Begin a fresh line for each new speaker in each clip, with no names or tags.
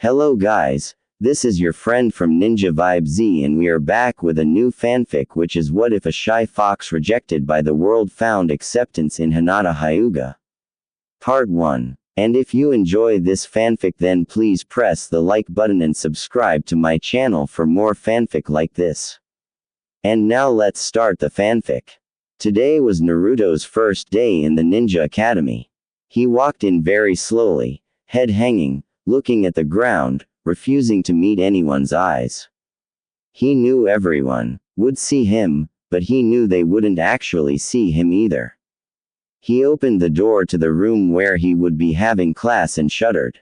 Hello guys, this is your friend from ninjavibeZ and we are back with a new fanfic, which is What If a Shy Fox Rejected by the World Found Acceptance in Hinata Hyuga. Part 1. And if you enjoy this fanfic, then please press the like button and subscribe to my channel for more fanfic like this. And now let's start the fanfic. Today was Naruto's first day in the Ninja Academy. He walked in very slowly, head hanging, looking at the ground, refusing to meet anyone's eyes. He knew everyone would see him, but he knew they wouldn't actually see him either. He opened the door to the room where he would be having class and shuddered.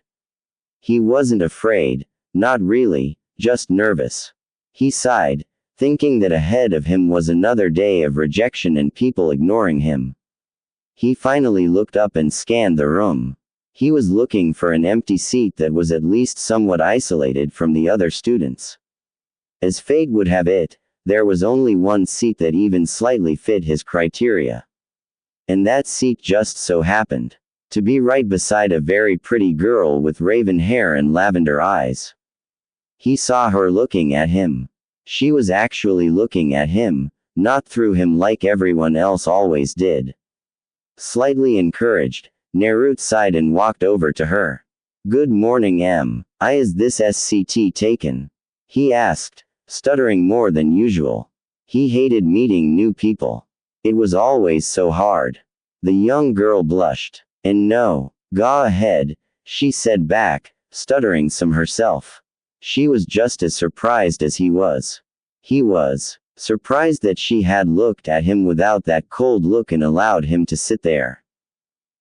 He wasn't afraid, not really, just nervous. He sighed, thinking that ahead of him was another day of rejection and people ignoring him. He finally looked up and scanned the room. He was looking for an empty seat that was at least somewhat isolated from the other students. As fate would have it, there was only one seat that even slightly fit his criteria. And that seat just so happened to be right beside a very pretty girl with raven hair and lavender eyes. He saw her looking at him. She was actually looking at him, not through him like everyone else always did. Slightly encouraged, Naruto sighed and walked over to her. "Good morning, is this SCT taken?" he asked, stuttering more than usual. He hated meeting new people. It was always so hard. The young girl blushed. "And no, go ahead," she said back, stuttering some herself. She was just as surprised as he was. He was surprised that she had looked at him without that cold look and allowed him to sit there.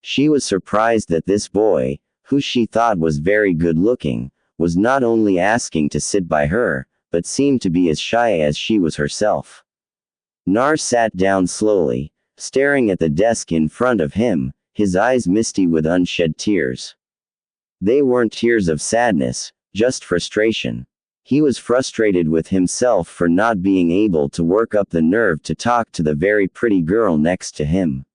She was surprised that this boy, who she thought was very good looking, was not only asking to sit by her, but seemed to be as shy as she was herself. Nar sat down slowly, staring at the desk in front of him, his eyes misty with unshed tears. They weren't tears of sadness, just frustration. He was frustrated with himself for not being able to work up the nerve to talk to the very pretty girl next to him.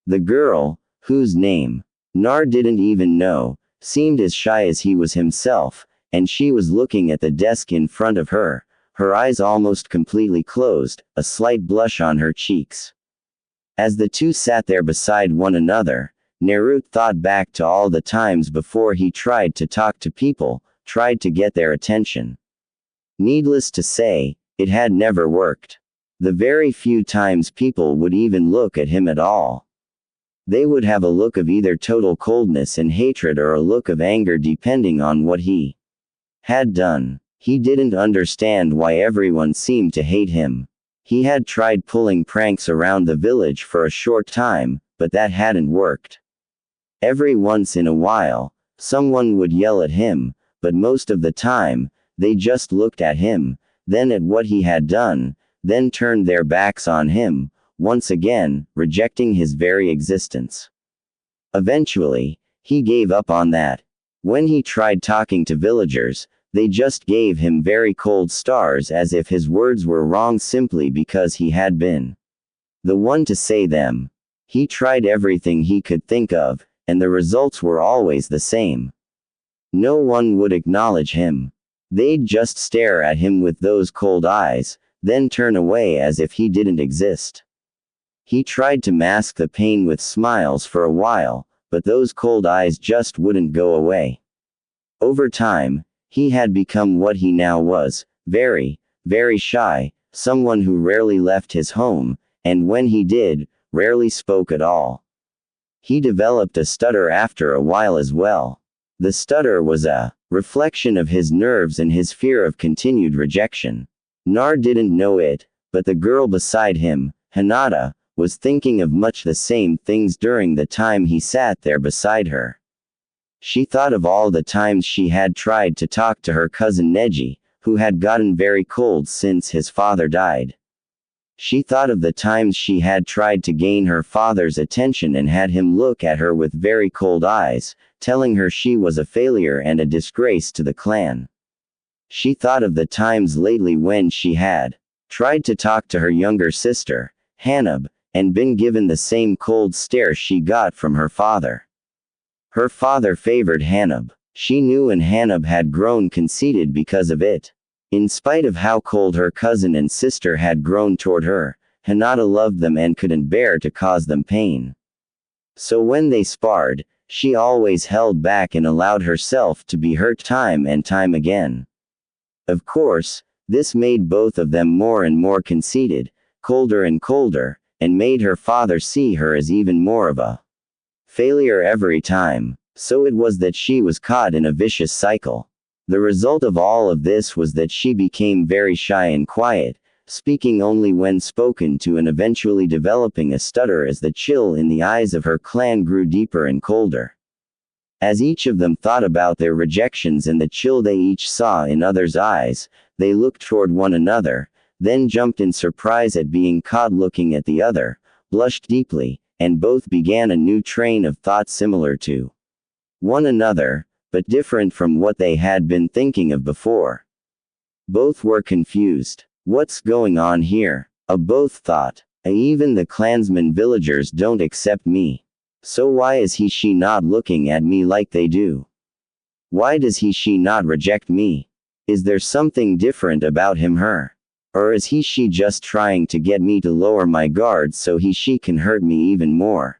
The girl, whose name Nar didn't even know, seemed as shy as he was himself, and she was looking at the desk in front of her, her eyes almost completely closed, a slight blush on her cheeks. As the two sat there beside one another, Naruto thought back to all the times before he tried to talk to people, tried to get their attention. Needless to say, it had never worked. The very few times people would even look at him at all, they would have a look of either total coldness and hatred or a look of anger depending on what he had done. He didn't understand why everyone seemed to hate him. He had tried pulling pranks around the village for a short time, but that hadn't worked. Every once in a while, someone would yell at him, but most of the time, they just looked at him, then at what he had done, then turned their backs on him, once again, rejecting his very existence. Eventually, he gave up on that. When he tried talking to villagers, they just gave him very cold stars as if his words were wrong simply because he had been the one to say them. He tried everything he could think of, and the results were always the same. No one would acknowledge him. They'd just stare at him with those cold eyes, then turn away as if he didn't exist. He tried to mask the pain with smiles for a while, but those cold eyes just wouldn't go away. Over time, he had become what he now was, very, very shy, someone who rarely left his home, and when he did, rarely spoke at all. He developed a stutter after a while as well. The stutter was a reflection of his nerves and his fear of continued rejection. Nar didn't know it, but the girl beside him, Hinata, was thinking of much the same things during the time he sat there beside her. She thought of all the times she had tried to talk to her cousin Neji, who had gotten very cold since his father died. She thought of the times she had tried to gain her father's attention and had him look at her with very cold eyes, telling her she was a failure and a disgrace to the clan. She thought of the times lately when she had tried to talk to her younger sister, Hanab, and been given the same cold stare she got from her father. Her father favored Hanab. She knew and Hanub had grown conceited because of it. In spite of how cold her cousin and sister had grown toward her, Hinata loved them and couldn't bear to cause them pain. So when they sparred, she always held back and allowed herself to be hurt time and time again. Of course, this made both of them more and more conceited, colder and colder, and made her father see her as even more of a failure every time. So it was that she was caught in a vicious cycle. The result of all of this was that she became very shy and quiet, speaking only when spoken to and eventually developing a stutter as the chill in the eyes of her clan grew deeper and colder. As each of them thought about their rejections and the chill they each saw in others' eyes, they looked toward one another, then jumped in surprise at being caught looking at the other, blushed deeply, and both began a new train of thought similar to one another, but different from what they had been thinking of before. Both were confused. What's going on here? Both thought. Even the clansmen villagers don't accept me. So why is she not looking at me like they do? Why does she not reject me? Is there something different about her? Or is she just trying to get me to lower my guard so she can hurt me even more?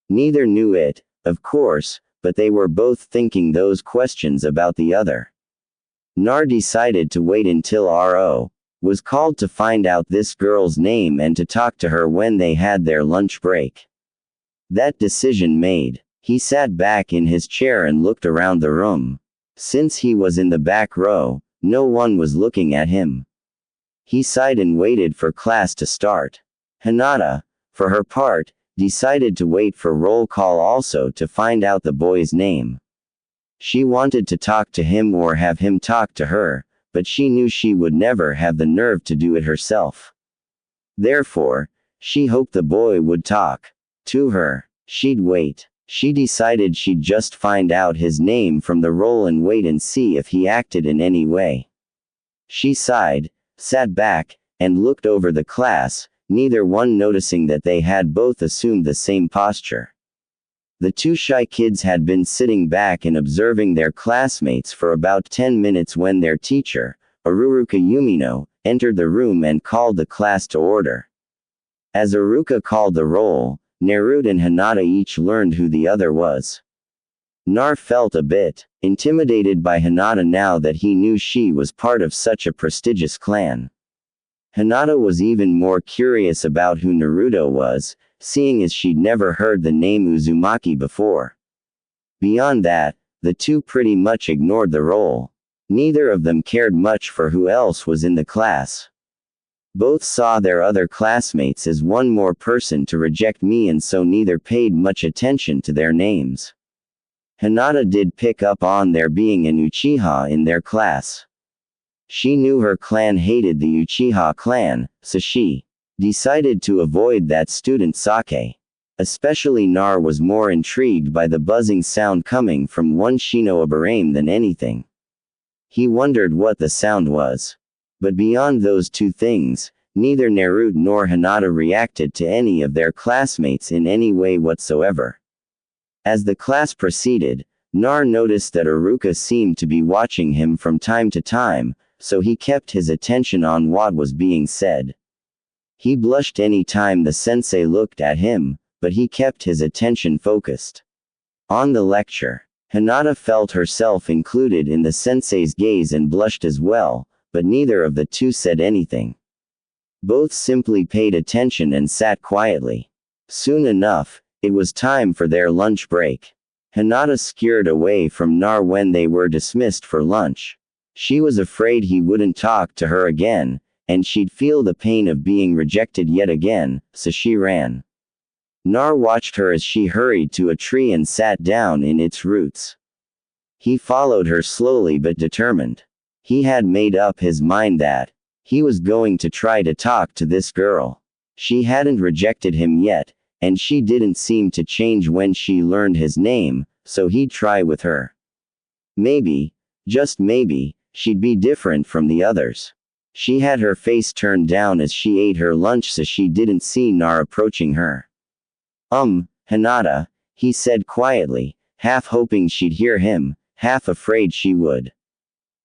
Neither knew it, of course, but they were both thinking those questions about the other. Nar decided to wait until R.O. was called to find out this girl's name and to talk to her when they had their lunch break. That decision made, he sat back in his chair and looked around the room. Since he was in the back row, no one was looking at him. He sighed and waited for class to start. Hinata, for her part, decided to wait for roll call also to find out the boy's name. She wanted to talk to him or have him talk to her, but she knew she would never have the nerve to do it herself. Therefore, she hoped the boy would talk to her. She'd wait. She decided she'd just find out his name from the roll and wait and see if he acted in any way. She sighed, sat back, and looked over the class, neither one noticing that they had both assumed the same posture. The two shy kids had been sitting back and observing their classmates for about 10 minutes when their teacher, Aruruka Yumino, entered the room and called the class to order. As Aruka called the roll, Naruto and Hinata each learned who the other was. Nar felt a bit intimidated by Hinata now that he knew she was part of such a prestigious clan. Hinata was even more curious about who Naruto was, seeing as she'd never heard the name Uzumaki before. Beyond that, the two pretty much ignored the role. Neither of them cared much for who else was in the class. Both saw their other classmates as one more person to reject me, and so neither paid much attention to their names. Hinata did pick up on there being an Uchiha in their class. She knew her clan hated the Uchiha clan, so she decided to avoid that student Sake. Especially Nar was more intrigued by the buzzing sound coming from one Shino Abarame than anything. He wondered what the sound was. But beyond those two things, neither Naruto nor Hinata reacted to any of their classmates in any way whatsoever. As the class proceeded, Nar noticed that Aruka seemed to be watching him from time to time, so he kept his attention on what was being said. He blushed any time the sensei looked at him, but he kept his attention focused on the lecture. Hinata felt herself included in the sensei's gaze and blushed as well, but neither of the two said anything. Both simply paid attention and sat quietly. Soon enough, it was time for their lunch break. Hinata scurried away from Nar when they were dismissed for lunch. She was afraid he wouldn't talk to her again, and she'd feel the pain of being rejected yet again, so she ran. Nar watched her as she hurried to a tree and sat down in its roots. He followed her slowly but determined. He had made up his mind that he was going to try to talk to this girl. She hadn't rejected him yet, and she didn't seem to change when she learned his name, so he'd try with her. Maybe, just maybe, she'd be different from the others. She had her face turned down as she ate her lunch so she didn't see Nar approaching her. Hinata, he said quietly, half hoping she'd hear him, half afraid she would.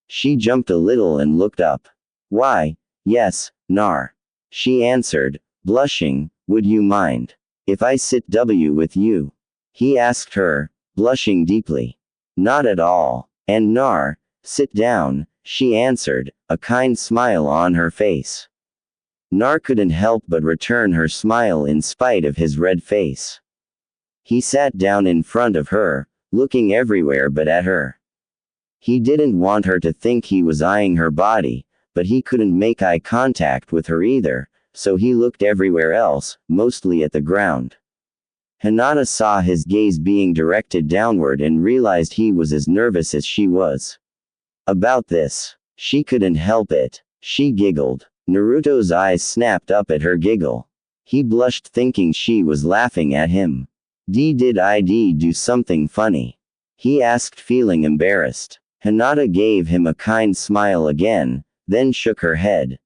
She jumped a little and looked up. Why, yes, Nar. She answered, blushing, would you mind if I sit with you? He asked her, blushing deeply. Not at all. And Nar, sit down, she answered, a kind smile on her face. Nar couldn't help but return her smile in spite of his red face. He sat down in front of her, looking everywhere but at her. He didn't want her to think he was eyeing her body, but he couldn't make eye contact with her either, so he looked everywhere else, mostly at the ground. Hinata saw his gaze being directed downward and realized he was as nervous as she was. About this, she couldn't help it. She giggled. Naruto's eyes snapped up at her giggle. He blushed thinking she was laughing at him. Did I do something funny? He asked feeling embarrassed. Hinata gave him a kind smile again, then shook her head.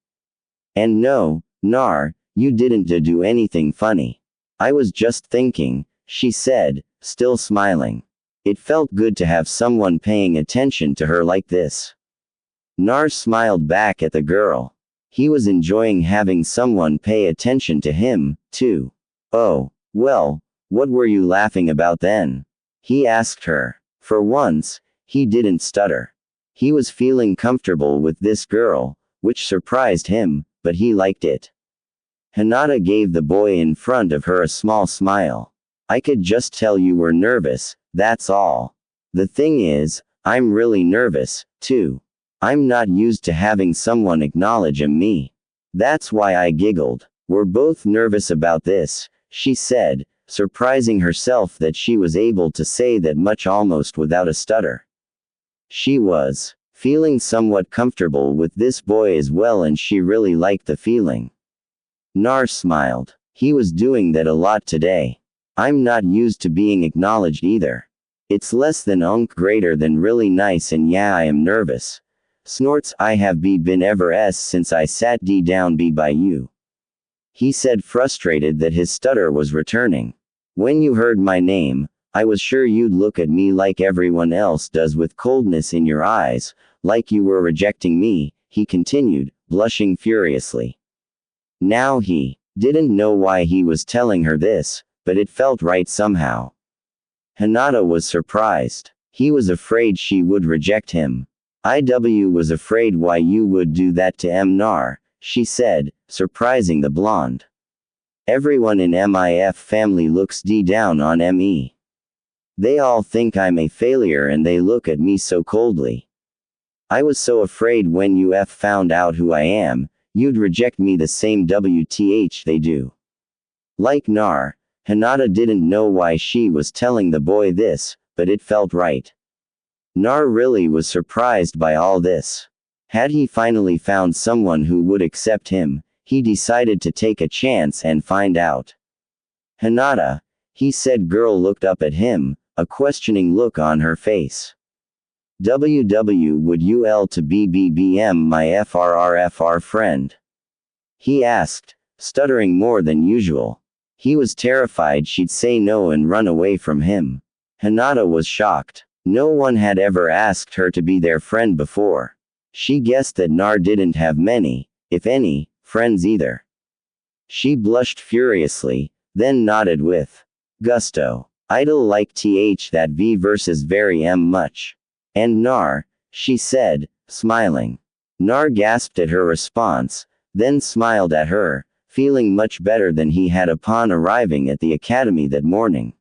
And no, Nar, you didn't do anything funny. I was just thinking, she said, still smiling. It felt good to have someone paying attention to her like this. Nar smiled back at the girl. He was enjoying having someone pay attention to him, too. Oh, well, what were you laughing about then? He asked her. For once, he didn't stutter. He was feeling comfortable with this girl, which surprised him, but he liked it. Hinata gave the boy in front of her a small smile. I could just tell you were nervous, that's all. The thing is, I'm really nervous, too. I'm not used to having someone acknowledge me. That's why I giggled. We're both nervous about this, she said, surprising herself that she was able to say that much almost without a stutter. She was feeling somewhat comfortable with this boy as well, and she really liked the feeling. Nar smiled. He was doing that a lot today. I'm not used to being acknowledged either. It's less than greater than really nice, and yeah, I am nervous. Snorts, I have been ever since I sat down by you. He said, frustrated that his stutter was returning. When you heard my name, I was sure you'd look at me like everyone else does, with coldness in your eyes, like you were rejecting me, he continued, blushing furiously. Now he didn't know why he was telling her this, but it felt right somehow. Hinata was surprised. He was afraid she would reject him. I was afraid why you would do that to Nar, she said, surprising the blonde. Everyone in MIF family looks down on me. They all think I'm a failure and they look at me so coldly. I was so afraid when you found out who I am, you'd reject me the same they do. Like Nar, Hinata didn't know why she was telling the boy this, but it felt right. Nar really was surprised by all this. Had he finally found someone who would accept him, he decided to take a chance and find out. Hinata, he said. Girl looked up at him, a questioning look on her face. Would you to BBBM my FRRFR friend? He asked, stuttering more than usual. He was terrified she'd say no and run away from him. Hinata was shocked. No one had ever asked her to be their friend before. She guessed that Nar didn't have many, if any, friends either. She blushed furiously, then nodded with gusto. Idol like that V versus very much. And Nar, she said, smiling. Nar gasped at her response, then smiled at her, feeling much better than he had upon arriving at the academy that morning.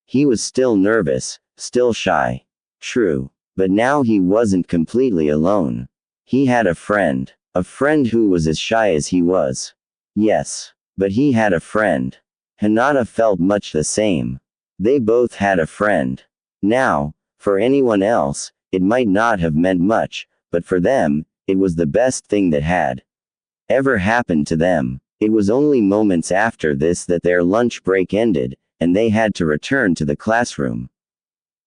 He was still nervous, still shy. True. But now he wasn't completely alone. He had a friend who was as shy as he was. Yes. But he had a friend. Hinata felt much the same. They both had a friend. Now, for anyone else, it might not have meant much, but for them, it was the best thing that had ever happened to them. It was only moments after this that their lunch break ended, and they had to return to the classroom.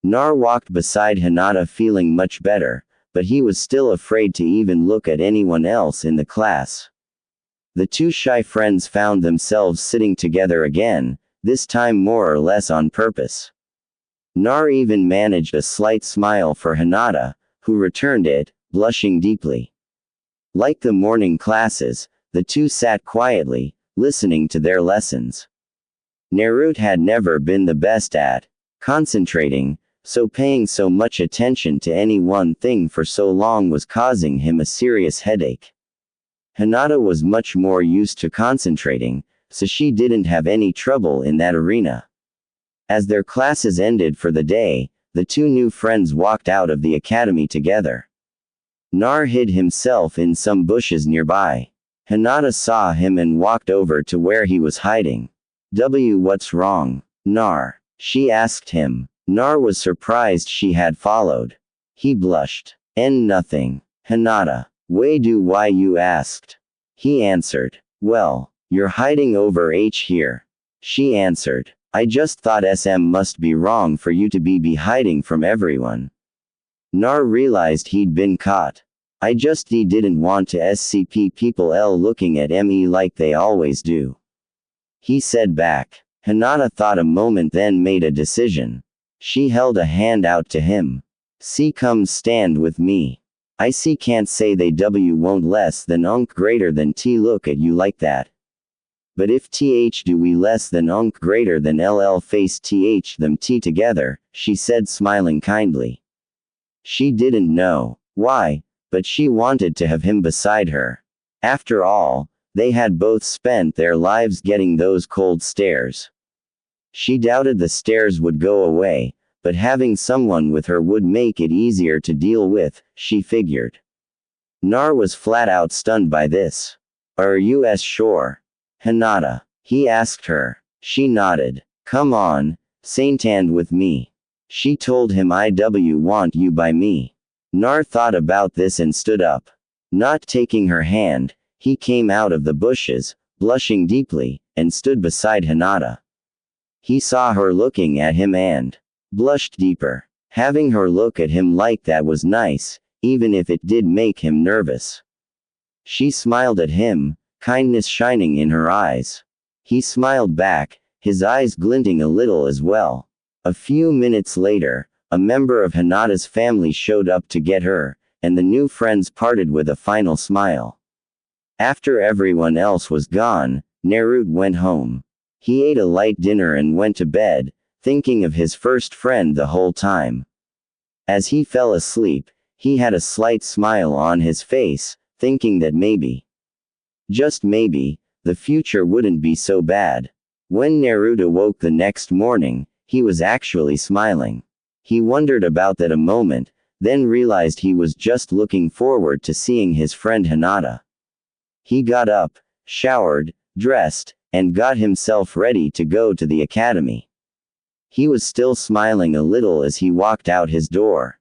Nar walked beside Hinata feeling much better, but he was still afraid to even look at anyone else in the class. The two shy friends found themselves sitting together again, this time more or less on purpose. Nar even managed a slight smile for Hinata, who returned it, blushing deeply. Like the morning classes, the two sat quietly, listening to their lessons. Naruto had never been the best at concentrating, so paying so much attention to any one thing for so long was causing him a serious headache. Hinata was much more used to concentrating, so she didn't have any trouble in that arena. As their classes ended for the day, the two new friends walked out of the academy together. Nar hid himself in some bushes nearby. Hinata saw him and walked over to where he was hiding. What's wrong, Nar? She asked him. Nar was surprised she had followed. He blushed. Nothing. Hinata. Why you asked? He answered. Well, you're hiding over here. She answered. I just thought SM must be wrong for you to be hiding from everyone. Nar realized he'd been caught. I just didn't want to SCP people looking at me like they always do. He said back. Hinata thought a moment then made a decision. She held a hand out to him. See, come stand with me. I see can't say they won't less than greater than T look at you like that. But if do we less than greater than face them T together, she said smiling kindly. She didn't know why, but she wanted to have him beside her. After all, they had both spent their lives getting those cold stares. She doubted the stares would go away, but having someone with her would make it easier to deal with, she figured. Nar was flat out stunned by this. Are you sure? Hinata. He asked her. She nodded. Come on, stand with me. She told him I want you by me. Nar thought about this and stood up. Not taking her hand, he came out of the bushes, blushing deeply, and stood beside Hinata. He saw her looking at him and blushed deeper. Having her look at him like that was nice, even if it did make him nervous. She smiled at him, kindness shining in her eyes. He smiled back, his eyes glinting a little as well. A few minutes later, a member of Hinata's family showed up to get her, and the new friends parted with a final smile. After everyone else was gone, Naruto went home. He ate a light dinner and went to bed, thinking of his first friend the whole time. As he fell asleep, he had a slight smile on his face, thinking that maybe, just maybe, the future wouldn't be so bad. When Naruto woke the next morning, he was actually smiling. He wondered about that a moment, then realized he was just looking forward to seeing his friend Hinata. He got up, showered, dressed, and got himself ready to go to the academy. He was still smiling a little as he walked out his door.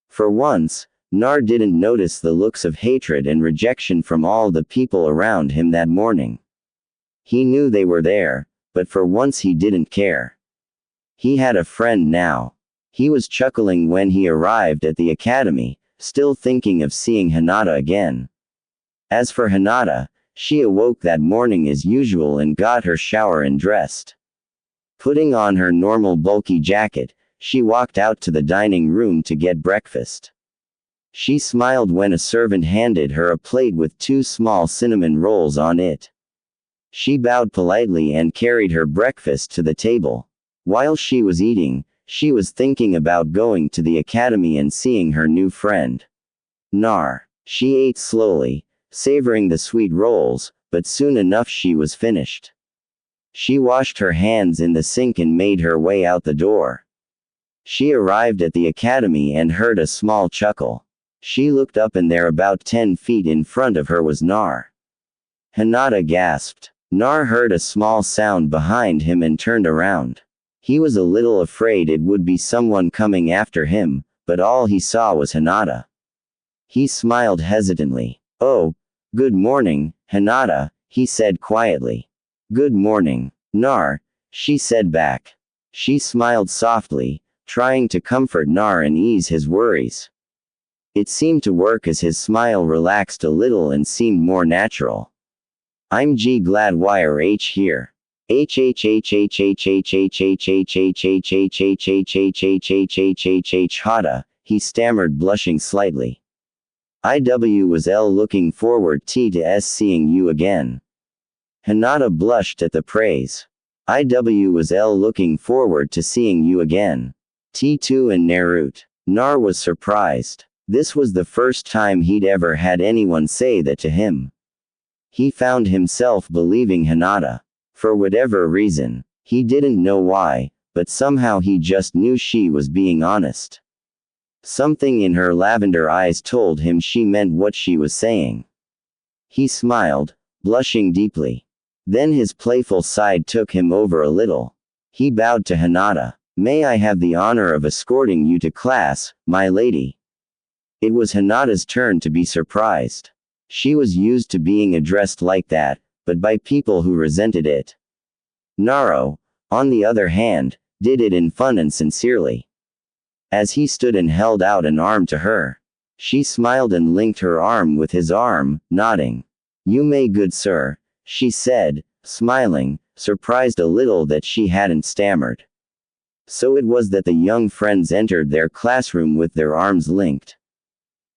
For once, Nar didn't notice the looks of hatred and rejection from all the people around him that morning. He knew they were there, but for once he didn't care. He had a friend now. He was chuckling when he arrived at the academy, still thinking of seeing Hinata again. As for Hinata, she awoke that morning as usual and got her shower and dressed. Putting on her normal bulky jacket, she walked out to the dining room to get breakfast. She smiled when a servant handed her a plate with 2 small cinnamon rolls on it. She bowed politely and carried her breakfast to the table. While she was eating, she was thinking about going to the academy and seeing her new friend. Nar. She ate slowly, savoring the sweet rolls, but soon enough she was finished. She washed her hands in the sink and made her way out the door. She arrived at the academy and heard a small chuckle. She looked up and there about 10 feet in front of her was Nar. Hinata gasped. Nar heard a small sound behind him and turned around. He was a little afraid it would be someone coming after him, but all he saw was Hinata. He smiled hesitantly. Oh, good morning, Hinata, he said quietly. Good morning, Nar, she said back. She smiled softly, trying to comfort Nar and ease his worries. It seemed to work as his smile relaxed a little and seemed more natural. I'm glad you're here. Hata, he stammered, blushing slightly. I was looking forward to seeing you again. Hinata blushed at the praise. I was looking forward to seeing you again. T2 and Naruto. Nar was surprised. This was the first time he'd ever had anyone say that to him. He found himself believing Hinata. For whatever reason, he didn't know why, but somehow he just knew she was being honest. Something in her lavender eyes told him she meant what she was saying. He smiled, blushing deeply. Then his playful side took him over a little. He bowed to Hinata. May I have the honor of escorting you to class, my lady? It was Hinata's turn to be surprised. She was used to being addressed like that, but by people who resented it. Naruto, on the other hand, did it in fun and sincerely. As he stood and held out an arm to her, she smiled and linked her arm with his arm, nodding. You may, good sir, she said, smiling, surprised a little that she hadn't stammered. So it was that the young friends entered their classroom with their arms linked.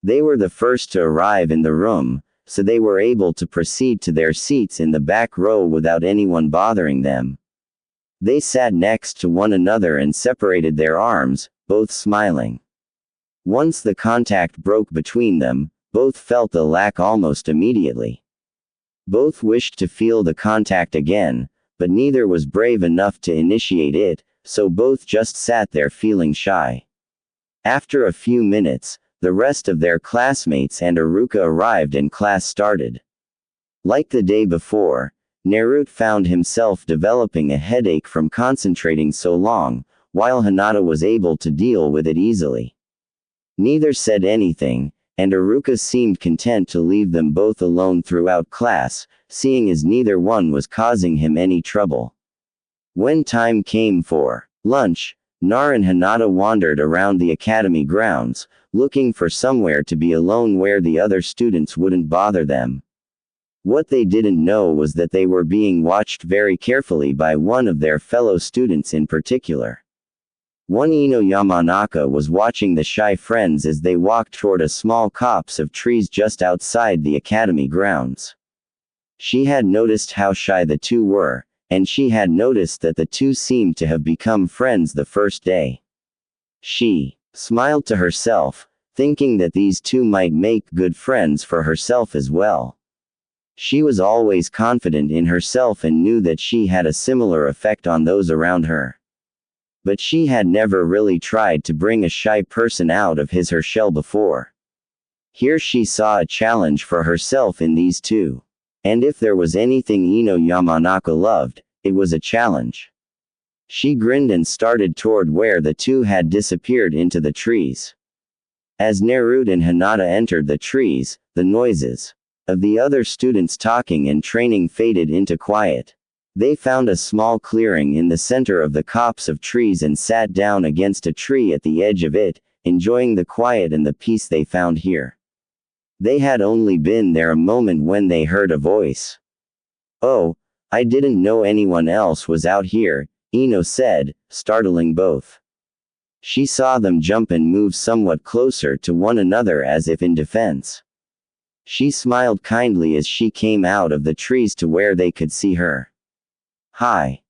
They were the first to arrive in the room, so they were able to proceed to their seats in the back row without anyone bothering them. They sat next to one another and separated their arms, both smiling. Once the contact broke between them, both felt the lack almost immediately. Both wished to feel the contact again, but neither was brave enough to initiate it, so both just sat there feeling shy. After a few minutes, the rest of their classmates and Iruka arrived and class started. Like the day before, Naruto found himself developing a headache from concentrating so long, while Hinata was able to deal with it easily. Neither said anything, and Iruka seemed content to leave them both alone throughout class, seeing as neither one was causing him any trouble. When time came for lunch, Nar and Hinata wandered around the academy grounds, looking for somewhere to be alone where the other students wouldn't bother them. What they didn't know was that they were being watched very carefully by one of their fellow students in particular. One Ino Yamanaka was watching the shy friends as they walked toward a small copse of trees just outside the academy grounds. She had noticed how shy the two were, and she had noticed that the two seemed to have become friends the first day. She smiled to herself, thinking that these two might make good friends for herself as well. She was always confident in herself and knew that she had a similar effect on those around her. But she had never really tried to bring a shy person out of his or her shell before. Here she saw a challenge for herself in these two. And if there was anything Ino Yamanaka loved, it was a challenge. She grinned and started toward where the two had disappeared into the trees. As Naruto and Hinata entered the trees, the noises of the other students talking and training faded into quiet. They found a small clearing in the center of the copse of trees and sat down against a tree at the edge of it, enjoying the quiet and the peace they found here. They had only been there a moment when they heard a voice. Oh, I didn't know anyone else was out here, Ino said, startling both. She saw them jump and move somewhat closer to one another as if in defense. She smiled kindly as she came out of the trees to where they could see her. Hi,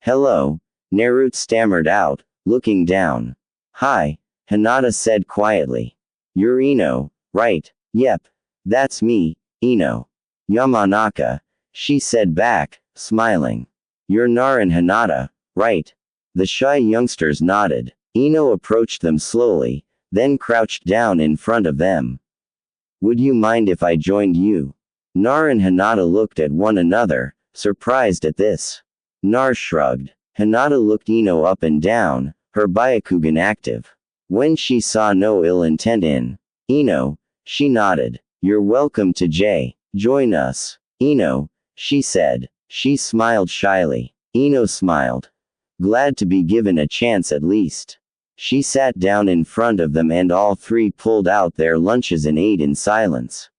hello, Naruto stammered out, looking down. Hi, Hinata said quietly. You're Ino, right? Yep, that's me, Ino Yamanaka, she said back, smiling. You're Nar and Hinata, right? The shy youngsters nodded. Ino approached them slowly, then crouched down in front of them. Would you mind if I joined you? Nar and Hinata looked at one another, surprised at this. Nar shrugged. Hinata looked Ino up and down, her Byakugan active. When she saw no ill intent in Ino, she nodded. You're welcome to join us, Ino, she said. She smiled shyly. Ino smiled. Glad to be given a chance at least. She sat down in front of them and all three pulled out their lunches and ate in silence.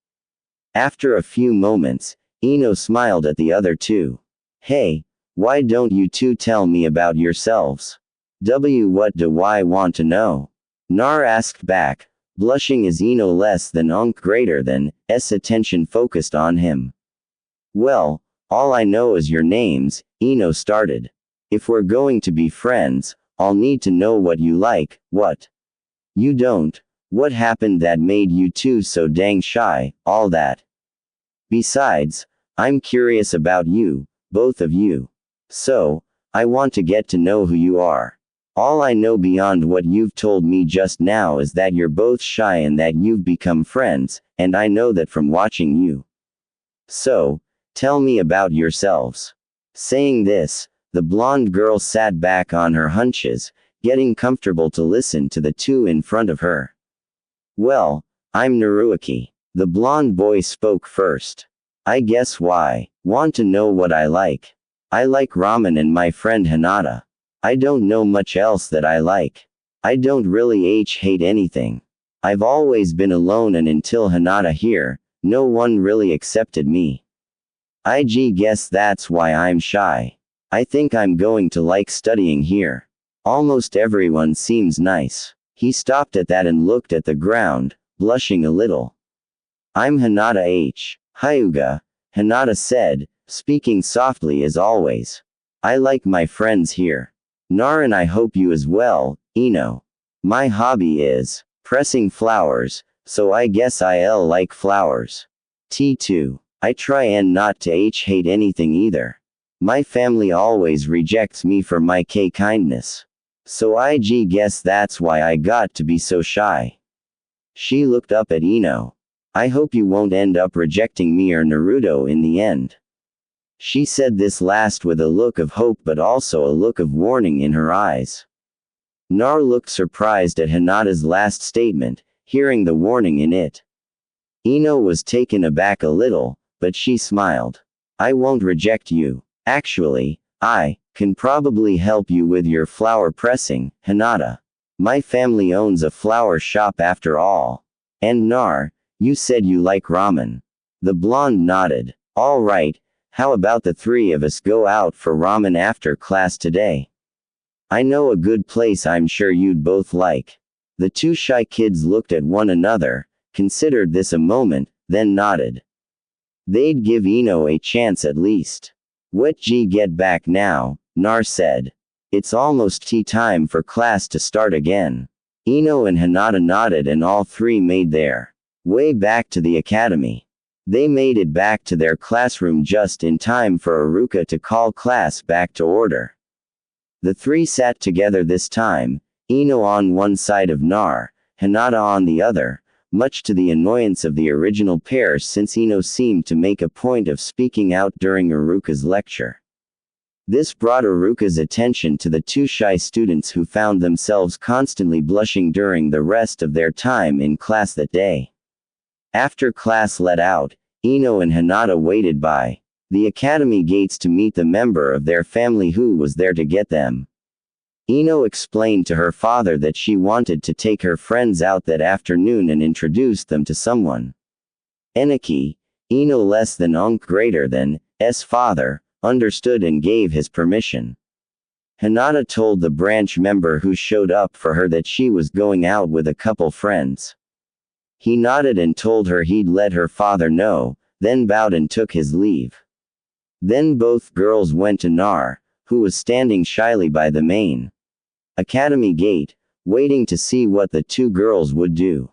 After a few moments, Ino smiled at the other two. Hey, Why don't you two tell me about yourselves? What do I want to know? Nar asked back, blushing as Ino less than greater than S attention focused on him. Well, all I know is your names, Ino started. If we're going to be friends, I'll need to know what you like. What? You don't. What happened that made you two so dang shy, all that? Besides, I'm curious about you, both of you. So, I want to get to know who you are. All I know beyond what you've told me just now is that you're both shy and that you've become friends, and I know that from watching you. So, tell me about yourselves. Saying this, the blonde girl sat back on her haunches, getting comfortable to listen to the two in front of her. Well, I'm Naruaki. The blonde boy spoke first. I guess why. Want to know what I like? I like ramen and my friend Hinata. I don't know much else that I like. I don't really hate anything. I've always been alone and until Hinata here, no one really accepted me. I guess that's why I'm shy. I think I'm going to like studying here. Almost everyone seems nice. He stopped at that and looked at the ground, blushing a little. I'm Hinata Hyuga, Hinata said, speaking softly as always. I like my friends here. Nar and I hope you as well, Ino. My hobby is pressing flowers, so I guess I'll like flowers. T2. I try and not to hate anything either. My family always rejects me for my kindness. So I guess that's why I got to be so shy. She looked up at Ino. I hope you won't end up rejecting me or Naruto in the end. She said this last with a look of hope but also a look of warning in her eyes. Nar looked surprised at Hinata's last statement, hearing the warning in it. Ino was taken aback a little, but she smiled. I won't reject you. Actually, I can probably help you with your flower pressing, Hinata. My family owns a flower shop after all. And Nar, you said you like ramen. The blonde nodded. All right, how about the three of us go out for ramen after class today? I know a good place I'm sure you'd both like. The two shy kids looked at one another, considered this a moment, then nodded. They'd give Ino a chance at least. Get back now, Nar said. It's almost tea time for class to start again. Ino and Hinata nodded and all three made their way back to the academy. They made it back to their classroom just in time for Aruka to call class back to order. The three sat together this time, Ino on one side of Nar, Hinata on the other, much to the annoyance of the original pair since Ino seemed to make a point of speaking out during Aruka's lecture. This brought Aruka's attention to the two shy students who found themselves constantly blushing during the rest of their time in class that day. After class let out, Ino and Hinata waited by the academy gates to meet the member of their family who was there to get them. Ino explained to her father that she wanted to take her friends out that afternoon and introduce them to someone. Eniki, Ino less than greater than S father, understood and gave his permission. Hinata told the branch member who showed up for her that she was going out with a couple friends. He nodded and told her he'd let her father know, then bowed and took his leave. Then both girls went to Nar, who was standing shyly by the main academy gate, waiting to see what the two girls would do.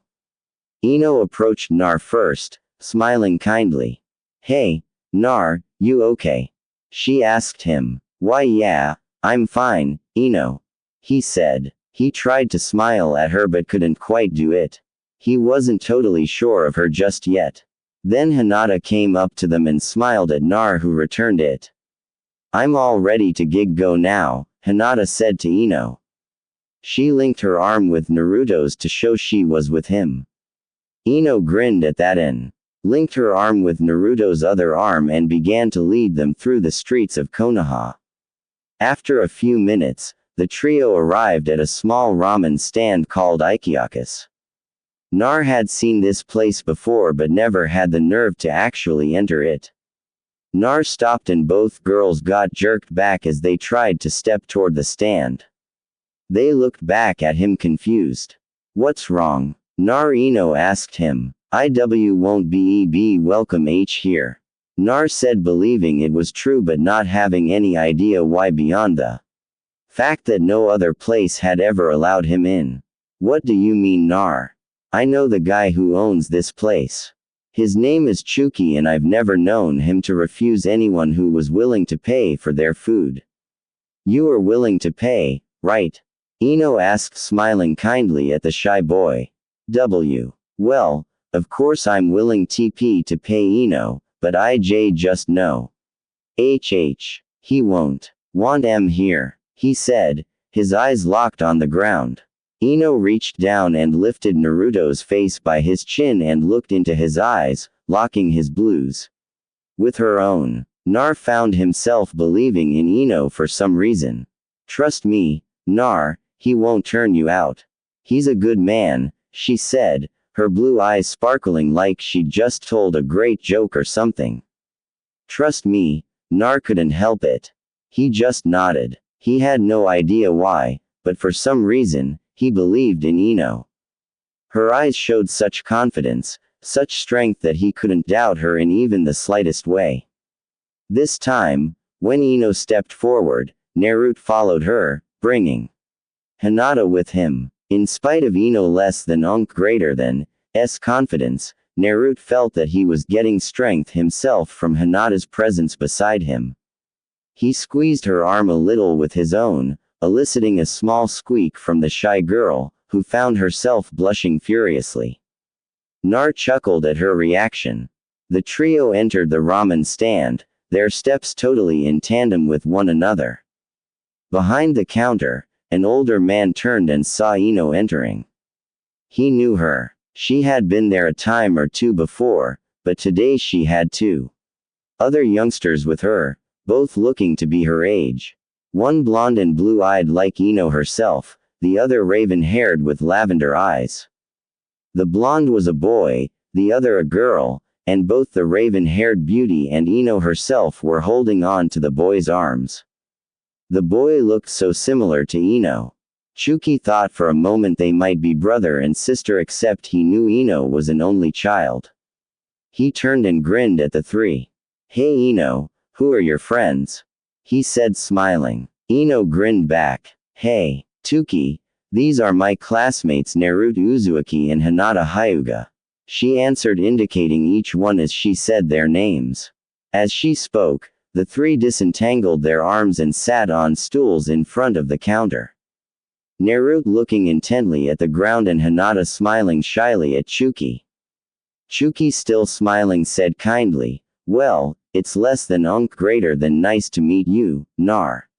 Ino approached Nar first, smiling kindly. Hey, Nar, you okay? She asked him. Why yeah, I'm fine, Ino. He said. He tried to smile at her but couldn't quite do it. He wasn't totally sure of her just yet. Then Hinata came up to them and smiled at Nar who returned it. I'm all ready to go now, Hinata said to Ino. She linked her arm with Naruto's to show she was with him. Ino grinned at that and linked her arm with Naruto's other arm and began to lead them through the streets of Konoha. After a few minutes, the trio arrived at a small ramen stand called Ikiakus. Nar had seen this place before but never had the nerve to actually enter it. Nar stopped and both girls got jerked back as they tried to step toward the stand. They looked back at him confused. What's wrong? Nar Ino asked him. IW won't be welcome H here. Nar said, believing it was true but not having any idea why beyond the fact that no other place had ever allowed him in. What do you mean, Nar? I know the guy who owns this place. His name is Chuki and I've never known him to refuse anyone who was willing to pay for their food. You are willing to pay, right? Ino asked, smiling kindly at the shy boy. Well, of course I'm willing TP to pay Ino, but IJ just no. He won't. Want M here, he said, his eyes locked on the ground. Ino reached down and lifted Naruto's face by his chin and looked into his eyes, locking his blues with her own. Nar found himself believing in Ino for some reason. Trust me, Nar, he won't turn you out. He's a good man, she said, her blue eyes sparkling like she'd just told a great joke or something. Trust me, Nar couldn't help it. He just nodded. He had no idea why, but for some reason, he believed in Ino. Her eyes showed such confidence, such strength that he couldn't doubt her in even the slightest way. This time, when Ino stepped forward, Naruto followed her, bringing Hinata with him. In spite of Ino less than greater than S confidence, Naruto felt that he was getting strength himself from Hinata's presence beside him. He squeezed her arm a little with his own, eliciting a small squeak from the shy girl, who found herself blushing furiously. Nar chuckled at her reaction. The trio entered the ramen stand, their steps totally in tandem with one another. Behind the counter, an older man turned and saw Ino entering. He knew her. She had been there a time or two before, but today she had two other youngsters with her, both looking to be her age. One blonde and blue-eyed like Ino herself, the other raven-haired with lavender eyes. The blonde was a boy, the other a girl, and both the raven-haired beauty and Ino herself were holding on to the boy's arms. The boy looked so similar to Ino. Chuki thought for a moment they might be brother and sister, except he knew Ino was an only child. He turned and grinned at the three. Hey Ino, who are your friends? He said, smiling. Ino grinned back. Hey, Tuki, these are my classmates Naruto Uzumaki and Hinata Hyuga. She answered, indicating each one as she said their names. As she spoke, the three disentangled their arms and sat on stools in front of the counter. Naruto looking intently at the ground and Hinata smiling shyly at Chuki. Chuki, still smiling, said kindly, well, it's less than greater than nice to meet you, Nar.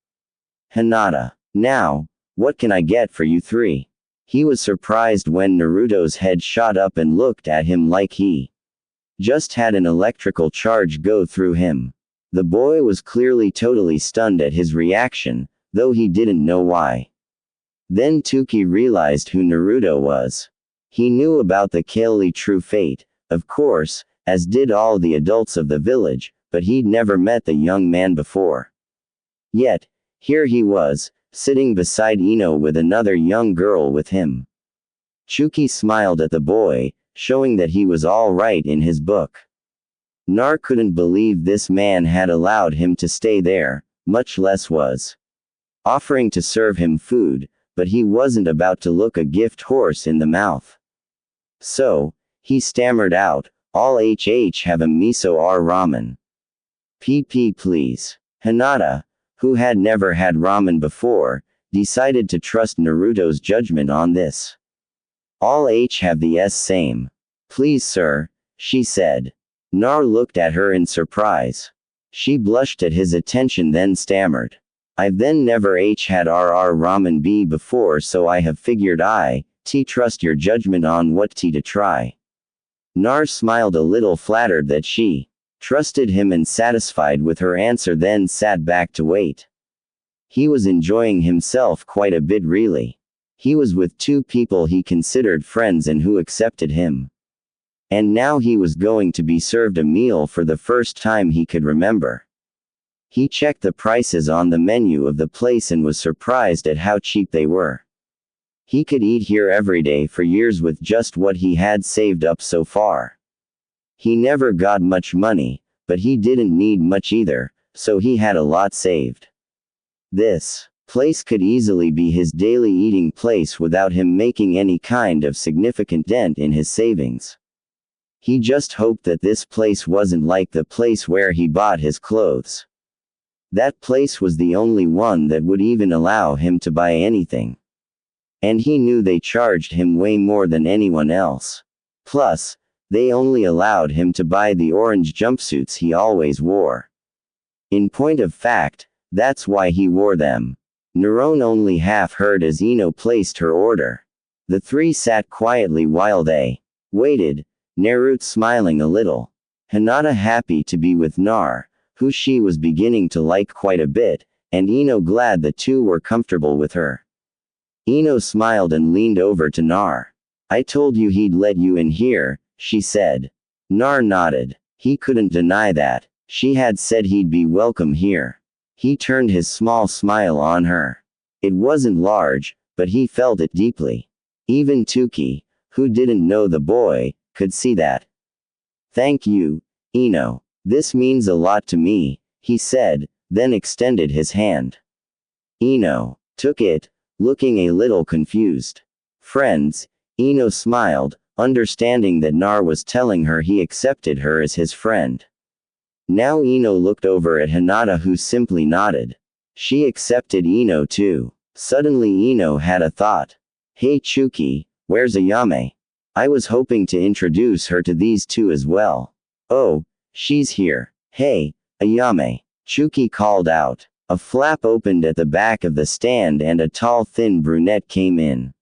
Hinata. Now, what can I get for you three? He was surprised when Naruto's head shot up and looked at him like he just had an electrical charge go through him. The boy was clearly totally stunned at his reaction, though he didn't know why. Then Tuki realized who Naruto was. He knew about the Kale's true fate, of course, as did all the adults of the village, but he'd never met the young man before. Yet, here he was, sitting beside Ino with another young girl with him. Chuki smiled at the boy, showing that he was all right in his book. Nar couldn't believe this man had allowed him to stay there, much less was offering to serve him food, but he wasn't about to look a gift horse in the mouth. So, he stammered out, I'll have a miso ramen. PP please. Hinata, who had never had ramen before, decided to trust Naruto's judgment on this. I'll have the same. Please sir, she said. Nar looked at her in surprise. She blushed at his attention, then stammered. I've then never had ramen B before, so I have figured trust your judgment on what to try. Nar smiled a little, flattered that she trusted him and satisfied with her answer, then sat back to wait. He was enjoying himself quite a bit really. He was with two people he considered friends and who accepted him. And now he was going to be served a meal for the first time he could remember. He checked the prices on the menu of the place and was surprised at how cheap they were. He could eat here every day for years with just what he had saved up so far. He never got much money, but he didn't need much either, so he had a lot saved. This place could easily be his daily eating place without him making any kind of significant dent in his savings. He just hoped that this place wasn't like the place where he bought his clothes. That place was the only one that would even allow him to buy anything. And he knew they charged him way more than anyone else. Plus, they only allowed him to buy the orange jumpsuits he always wore. In point of fact, that's why he wore them. Naruto only half heard as Ino placed her order. The three sat quietly while they waited, Naruto smiling a little. Hinata happy to be with Nar, who she was beginning to like quite a bit, and Ino glad the two were comfortable with her. Ino smiled and leaned over to Nar. I told you he'd let you in here, she said. Nar nodded. He couldn't deny that. She had said he'd be welcome here. He turned his small smile on her. It wasn't large, but he felt it deeply. Even Tuki, who didn't know the boy, could see that. Thank you, Ino. This means a lot to me, he said, then extended his hand. Ino took it, looking a little confused. Friends, Ino smiled, understanding that Nar was telling her he accepted her as his friend. Now Ino looked over at Hinata, who simply nodded. She accepted Ino too. Suddenly Ino had a thought. Hey Chuki, where's Ayame? I was hoping to introduce her to these two as well. Oh, she's here. Hey, Ayame. Chuki called out. A flap opened at the back of the stand and a tall thin brunette came in.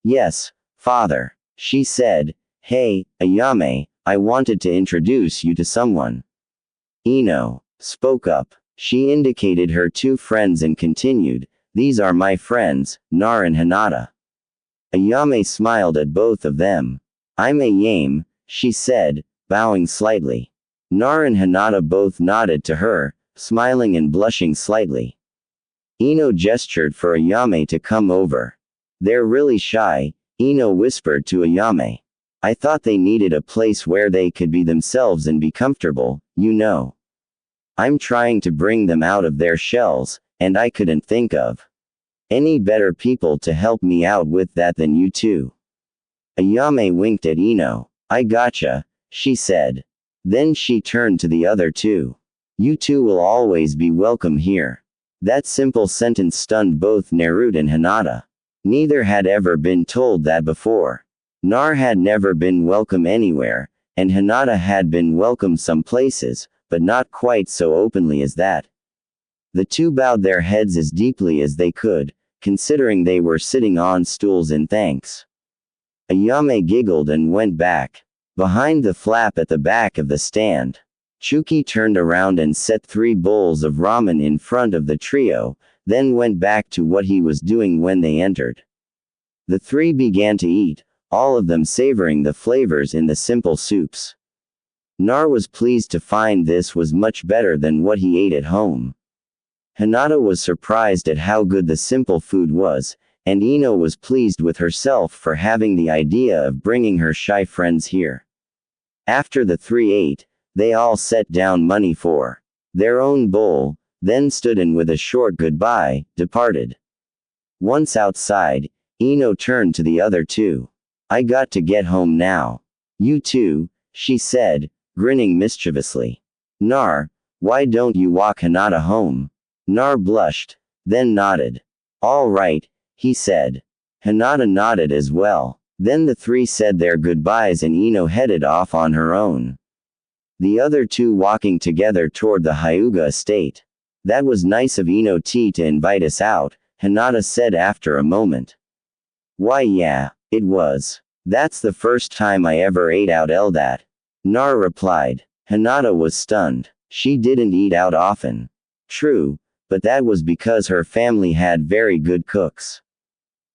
Yes, father. She said, hey, Ayame, I wanted to introduce you to someone. Ino spoke up. She indicated her two friends and continued, these are my friends, Nar and Hinata. Ayame smiled at both of them. I'm Ayame, she said, bowing slightly. Nar and Hinata both nodded to her, smiling and blushing slightly. Ino gestured for Ayame to come over. They're really shy, Ino whispered to Ayame. I thought they needed a place where they could be themselves and be comfortable, you know. I'm trying to bring them out of their shells, and I couldn't think of any better people to help me out with that than you two. Ayame winked at Ino. I gotcha, she said. Then she turned to the other two. You two will always be welcome here. That simple sentence stunned both Naruto and Hinata. Neither had ever been told that before. Nar had never been welcome anywhere, and Hinata had been welcome some places, but not quite so openly as that. The two bowed their heads as deeply as they could, considering they were sitting on stools in thanks. Ayame giggled and went back behind the flap at the back of the stand. Chuki turned around and set 3 bowls of ramen in front of the trio, then went back to what he was doing when they entered. The 3 began to eat, all of them savoring the flavors in the simple soups. Nar was pleased to find this was much better than what he ate at home. Hinata was surprised at how good the simple food was, and Ino was pleased with herself for having the idea of bringing her shy friends here. After the 3 ate, they all set down money for their own bowl, then stood and with a short goodbye, departed. Once outside, Ino turned to the other 2. I got to get home now. You too, she said, grinning mischievously. Nar, why don't you walk Hinata home? Nar blushed, then nodded. All right, he said. Hinata nodded as well. Then the 3 said their goodbyes and Ino headed off on her own. The other 2 walking together toward the Hyuga estate. That was nice of Ino T to invite us out, Hinata said after a moment. Why yeah, it was. That's the first time I ever ate out that. Nar replied. Hinata was stunned. She didn't eat out often. True, but that was because her family had very good cooks.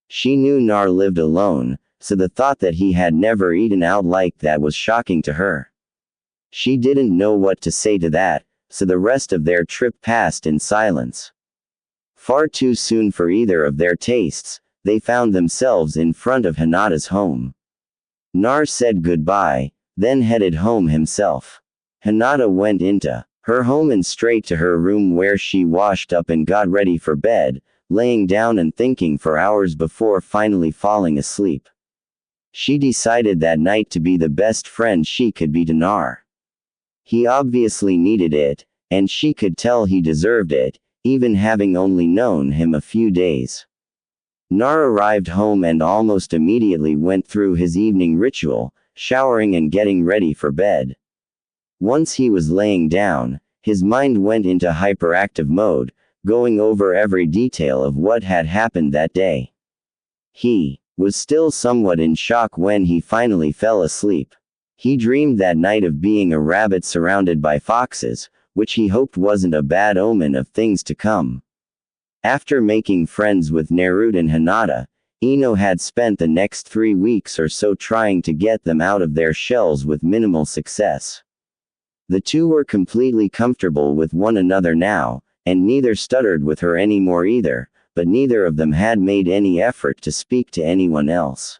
She knew Nar lived alone, so the thought that he had never eaten out like that was shocking to her. She didn't know what to say to that, so the rest of their trip passed in silence. Far too soon for either of their tastes, they found themselves in front of Hinata's home. Nar said goodbye, then headed home himself. Hinata went into her home and straight to her room where she washed up and got ready for bed, laying down and thinking for hours before finally falling asleep. She decided that night to be the best friend she could be to Nar. He obviously needed it, and she could tell he deserved it, even having only known him a few days. Nar arrived home and almost immediately went through his evening ritual, showering and getting ready for bed. Once he was laying down, his mind went into hyperactive mode, going over every detail of what had happened that day. He was still somewhat in shock when he finally fell asleep. He dreamed that night of being a rabbit surrounded by foxes, which he hoped wasn't a bad omen of things to come. After making friends with Naruto and Hinata, Ino had spent the next 3 weeks or so trying to get them out of their shells with minimal success. The two were completely comfortable with one another now, and neither stuttered with her anymore either, but neither of them had made any effort to speak to anyone else.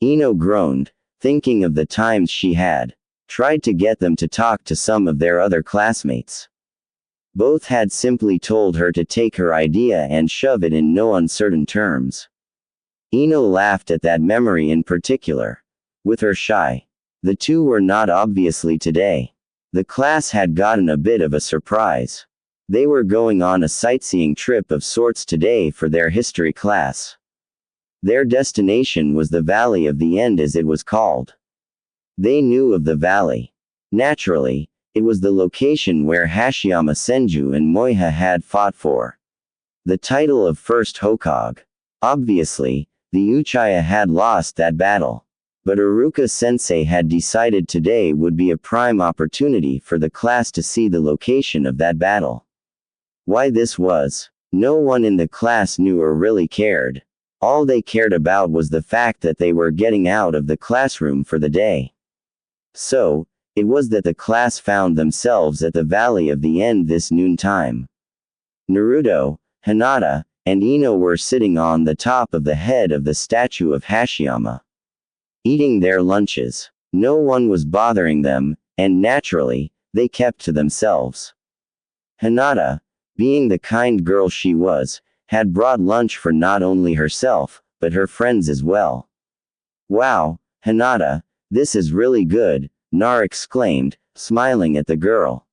Ino groaned, thinking of the times she had tried to get them to talk to some of their other classmates. Both had simply told her to take her idea and shove it in no uncertain terms. Ino laughed at that memory in particular. With her shy, the two were not obviously today. The class had gotten a bit of a surprise. They were going on a sightseeing trip of sorts today for their history class. Their destination was the Valley of the End as it was called. They knew of the valley. Naturally, it was the location where Hashiyama Senju and Moiha had fought for the title of first Hokage. Obviously, the Uchiha had lost that battle. But Iruka-sensei had decided today would be a prime opportunity for the class to see the location of that battle. Why this was, no one in the class knew or really cared. All they cared about was the fact that they were getting out of the classroom for the day. So, it was that the class found themselves at the Valley of the End this noontime. Naruto, Hinata, and Ino were sitting on the top of the head of the statue of Hashiyama, eating their lunches. No one was bothering them, and naturally, they kept to themselves. Hinata, being the kind girl she was, had brought lunch for not only herself, but her friends as well. Wow, Hinata, this is really good, Nar exclaimed, smiling at the girl.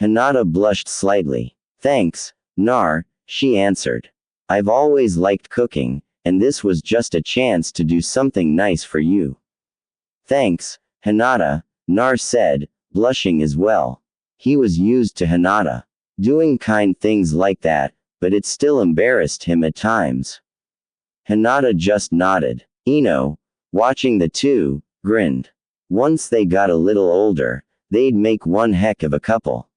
Hinata blushed slightly. Thanks, Nar, she answered. I've always liked cooking, and this was just a chance to do something nice for you. Thanks, Hinata, Nar said, blushing as well. He was used to Hinata doing kind things like that, but it still embarrassed him at times. Hinata just nodded. Ino, watching the two, grinned. Once they got a little older, they'd make one heck of a couple.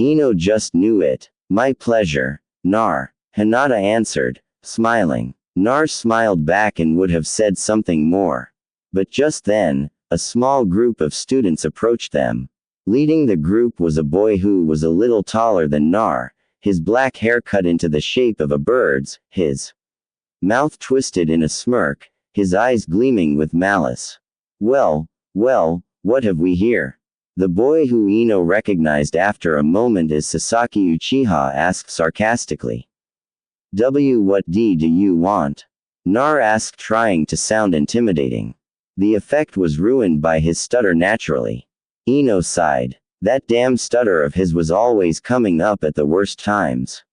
Ino just knew it. My pleasure, Nar, Hinata answered, smiling. Nar smiled back and would have said something more. But just then, a small group of students approached them. Leading the group was a boy who was a little taller than Nar, his black hair cut into the shape of a bird's, his mouth twisted in a smirk, his eyes gleaming with malice. Well, what have we here? The boy who Ino recognized after a moment as Sasaki Uchiha asked sarcastically. What do you want? Nar asked, trying to sound intimidating. The effect was ruined by his stutter naturally. Ino sighed. That damn stutter of his was always coming up at the worst times.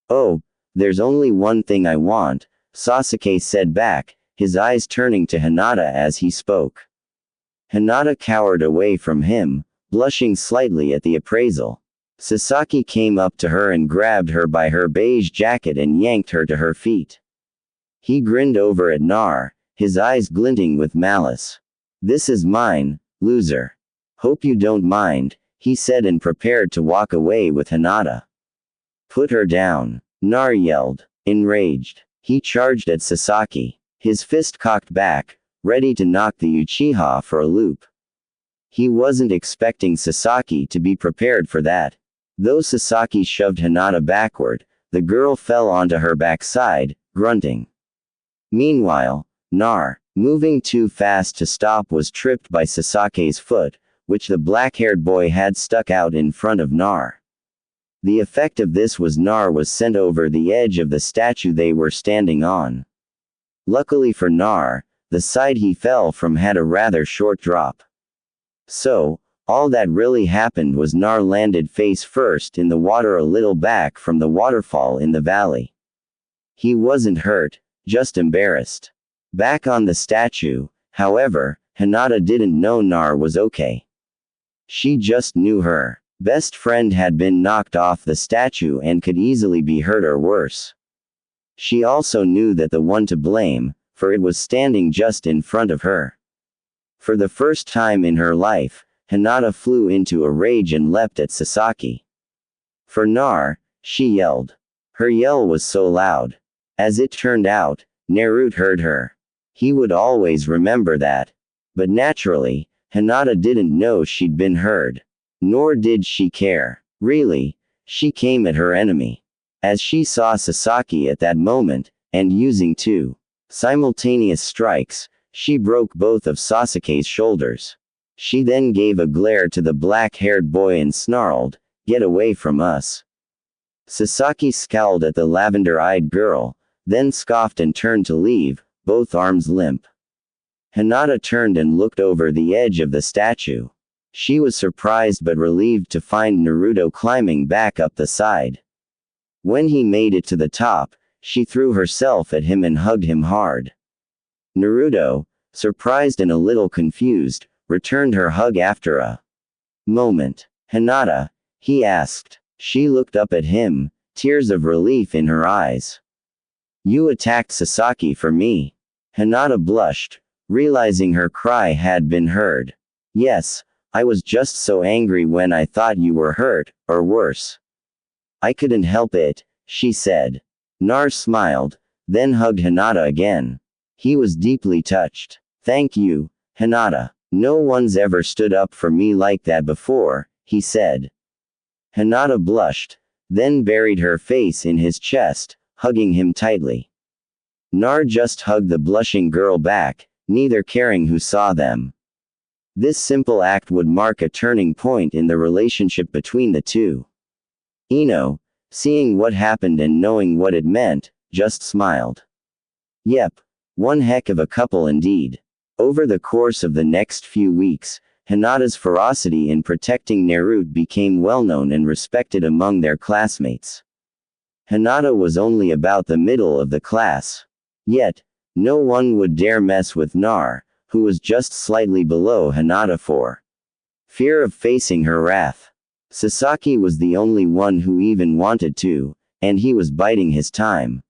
Oh, there's only one thing I want, Sasuke said back, his eyes turning to Hinata as he spoke. Hinata cowered away from him, blushing slightly at the appraisal. Sasaki came up to her and grabbed her by her beige jacket and yanked her to her feet. He grinned over at Nar, his eyes glinting with malice. This is mine, loser. Hope you don't mind, he said and prepared to walk away with Hinata. Put her down, Nar yelled. Enraged, he charged at Sasaki. his fist cocked back, ready to knock the Uchiha for a loop. He wasn't expecting Sasaki to be prepared for that. Though Sasaki shoved Hinata backward, the girl fell onto her backside, grunting. Meanwhile, Nar, moving too fast to stop, was tripped by Sasaki's foot, which the black-haired boy had stuck out in front of Nar. The effect of this was Nar was sent over the edge of the statue they were standing on. Luckily for Nar, the side he fell from had a rather short drop. So, all that really happened was Nar landed face first in the water a little back from the waterfall in the valley. He wasn't hurt, just embarrassed. Back on the statue, however, Hinata didn't know Nar was okay. She just knew her best friend had been knocked off the statue and could easily be hurt or worse. She also knew that the one to blame, for it was standing just in front of her. For the first time in her life, Hinata flew into a rage and leapt at Sasaki. For Nar, she yelled. Her yell was so loud. As it turned out, Naruto heard her. He would always remember that. But naturally, Hinata didn't know she'd been heard. Nor did she care. Really, she came at her enemy. As she saw Sasaki at that moment, and using two simultaneous strikes, she broke both of Sasuke's shoulders. She then gave a glare to the black-haired boy and snarled, "Get away from us." Sasaki scowled at the lavender-eyed girl, then scoffed and turned to leave, both arms limp. Hinata turned and looked over the edge of the statue. She was surprised but relieved to find Naruto climbing back up the side. When he made it to the top, she threw herself at him and hugged him hard. Naruto, surprised and a little confused, returned her hug after a moment. "Hinata?" he asked. She looked up at him, tears of relief in her eyes. "You attacked Sasaki for me." Hinata blushed, realizing her cry had been heard. "Yes, I was just so angry when I thought you were hurt, or worse. I couldn't help it," she said. Nar smiled, then hugged Hinata again. He was deeply touched. "Thank you, Hinata. No one's ever stood up for me like that before," he said. Hinata blushed, then buried her face in his chest, hugging him tightly. Nar just hugged the blushing girl back, neither caring who saw them. This simple act would mark a turning point in the relationship between the two. Ino, seeing what happened and knowing what it meant, just smiled. Yep, one heck of a couple indeed. Over the course of the next few weeks, Hinata's ferocity in protecting Naruto became well known and respected among their classmates. Hinata was only about the middle of the class. Yet, no one would dare mess with Nar, who was just slightly below Hinata for fear of facing her wrath. Sasaki was the only one who even wanted to, and he was biding his time.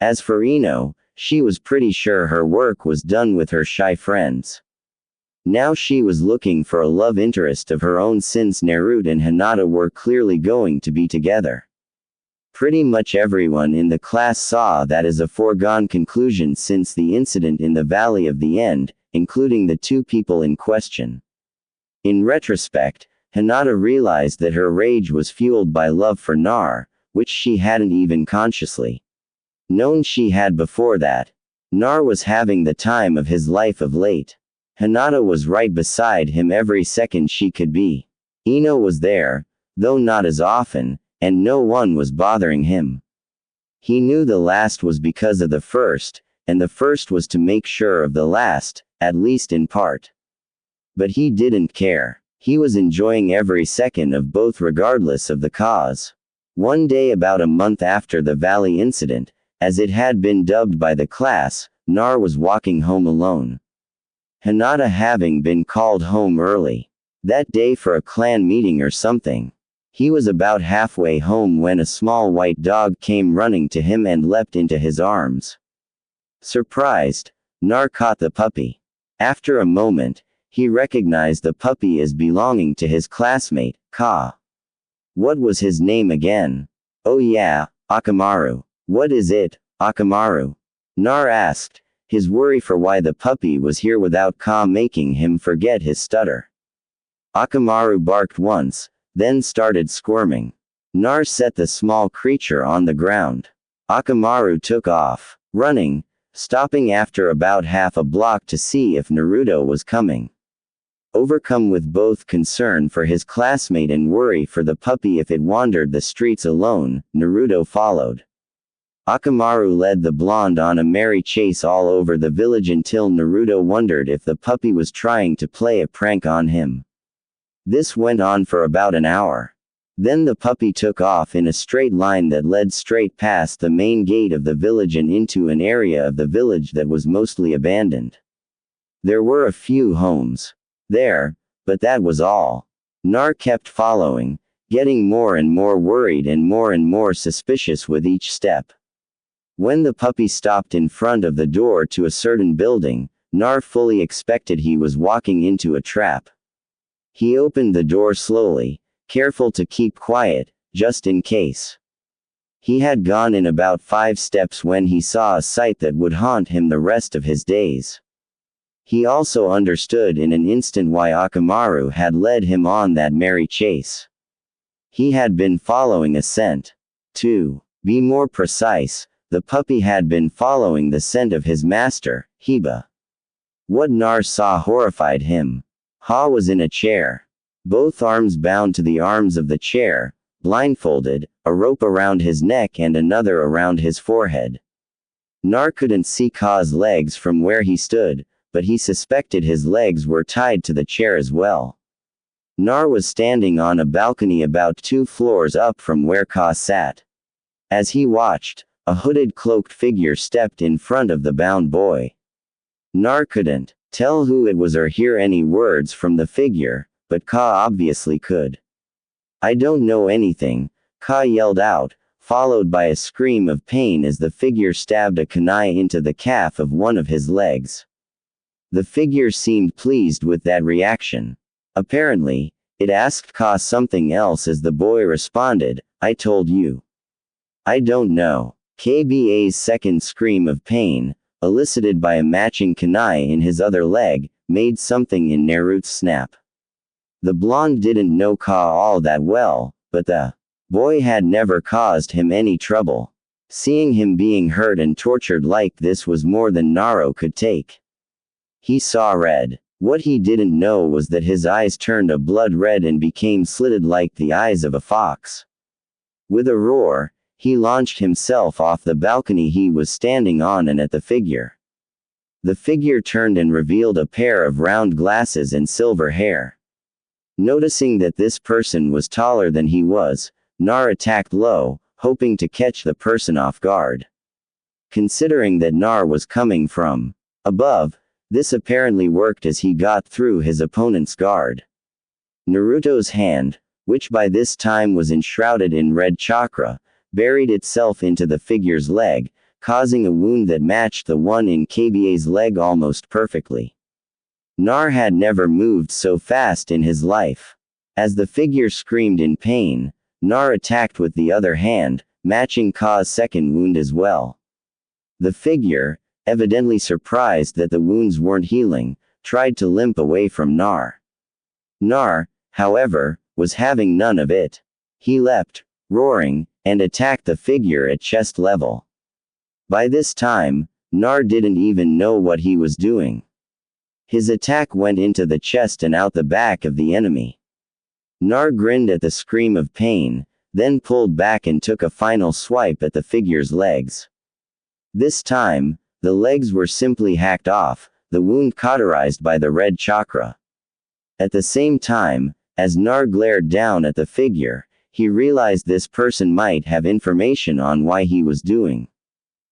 As for Ino, she was pretty sure her work was done with her shy friends. Now she was looking for a love interest of her own since Naruto and Hinata were clearly going to be together. Pretty much everyone in the class saw that as a foregone conclusion since the incident in the Valley of the End, including the two people in question. In retrospect, Hinata realized that her rage was fueled by love for Nar, which she hadn't even consciously known she had before that. Nar was having the time of his life of late. Hinata was right beside him every second she could be. Ino was there, though not as often, and no one was bothering him. He knew the last was because of the first, and the first was to make sure of the last, at least in part. But he didn't care. He was enjoying every second of both regardless of the cause. One day about a month after the Valley incident, as it had been dubbed by the class, Nar was walking home alone. Hinata having been called home early that day for a clan meeting or something. He was about halfway home when a small white dog came running to him and leapt into his arms. Surprised, Nar caught the puppy. After a moment, he recognized the puppy as belonging to his classmate, Ka. What was his name again? Oh yeah, Akamaru. What is it, Akamaru? Nar asked, his worry for why the puppy was here without Ka making him forget his stutter. Akamaru barked once, then started squirming. Nar set the small creature on the ground. Akamaru took off, running, stopping after about half a block to see if Naruto was coming. Overcome with both concern for his classmate and worry for the puppy if it wandered the streets alone, Naruto followed. Akamaru led the blonde on a merry chase all over the village until Naruto wondered if the puppy was trying to play a prank on him. This went on for about an hour. Then the puppy took off in a straight line that led straight past the main gate of the village and into an area of the village that was mostly abandoned. There were a few homes there, but that was all. Nar kept following, getting more and more worried and more suspicious with each step. When the puppy stopped in front of the door to a certain building, Nar fully expected he was walking into a trap. He opened the door slowly, careful to keep quiet, just in case. He had gone in about 5 steps when he saw a sight that would haunt him the rest of his days. He also understood in an instant why Akamaru had led him on that merry chase. He had been following a scent. To be more precise, the puppy had been following the scent of his master, Hiba. What Nar saw horrified him. Ha was in a chair. Both arms bound to the arms of the chair, blindfolded, a rope around his neck and another around his forehead. Nar couldn't see Ka's legs from where he stood, but he suspected his legs were tied to the chair as well. Nar was standing on a balcony about 2 floors up from where Ka sat. As he watched, a hooded cloaked figure stepped in front of the bound boy. Nar couldn't tell who it was or hear any words from the figure, but Ka obviously could. "I don't know anything," Ka yelled out, followed by a scream of pain as the figure stabbed a kunai into the calf of one of his legs. The figure seemed pleased with that reaction. Apparently, it asked Ka something else as the boy responded, "I told you." "I don't know." KBA's second scream of pain, elicited by a matching kunai in his other leg, made something in Naruto snap. The blonde didn't know Ka all that well, but the boy had never caused him any trouble. Seeing him being hurt and tortured like this was more than Naruto could take. He saw red. What he didn't know was that his eyes turned a blood red and became slitted like the eyes of a fox. With a roar, he launched himself off the balcony he was standing on and at the figure. The figure turned and revealed a pair of round glasses and silver hair. Noticing that this person was taller than he was, Nar attacked low, hoping to catch the person off guard. Considering that Nar was coming from above, this apparently worked as he got through his opponent's guard. Naruto's hand, which by this time was enshrouded in red chakra, buried itself into the figure's leg, causing a wound that matched the one in KBA's leg almost perfectly. Nar had never moved so fast in his life. As the figure screamed in pain, Nar attacked with the other hand, matching Ka's second wound as well. The figure, evidently surprised that the wounds weren't healing, tried to limp away from Nar. Nar, however, was having none of it. He leapt, roaring, and attacked the figure at chest level. By this time, Nar didn't even know what he was doing. His attack went into the chest and out the back of the enemy. Nar grinned at the scream of pain, then pulled back and took a final swipe at the figure's legs. This time, the legs were simply hacked off, the wound cauterized by the red chakra. At the same time, as Nar glared down at the figure, he realized this person might have information on why he was doing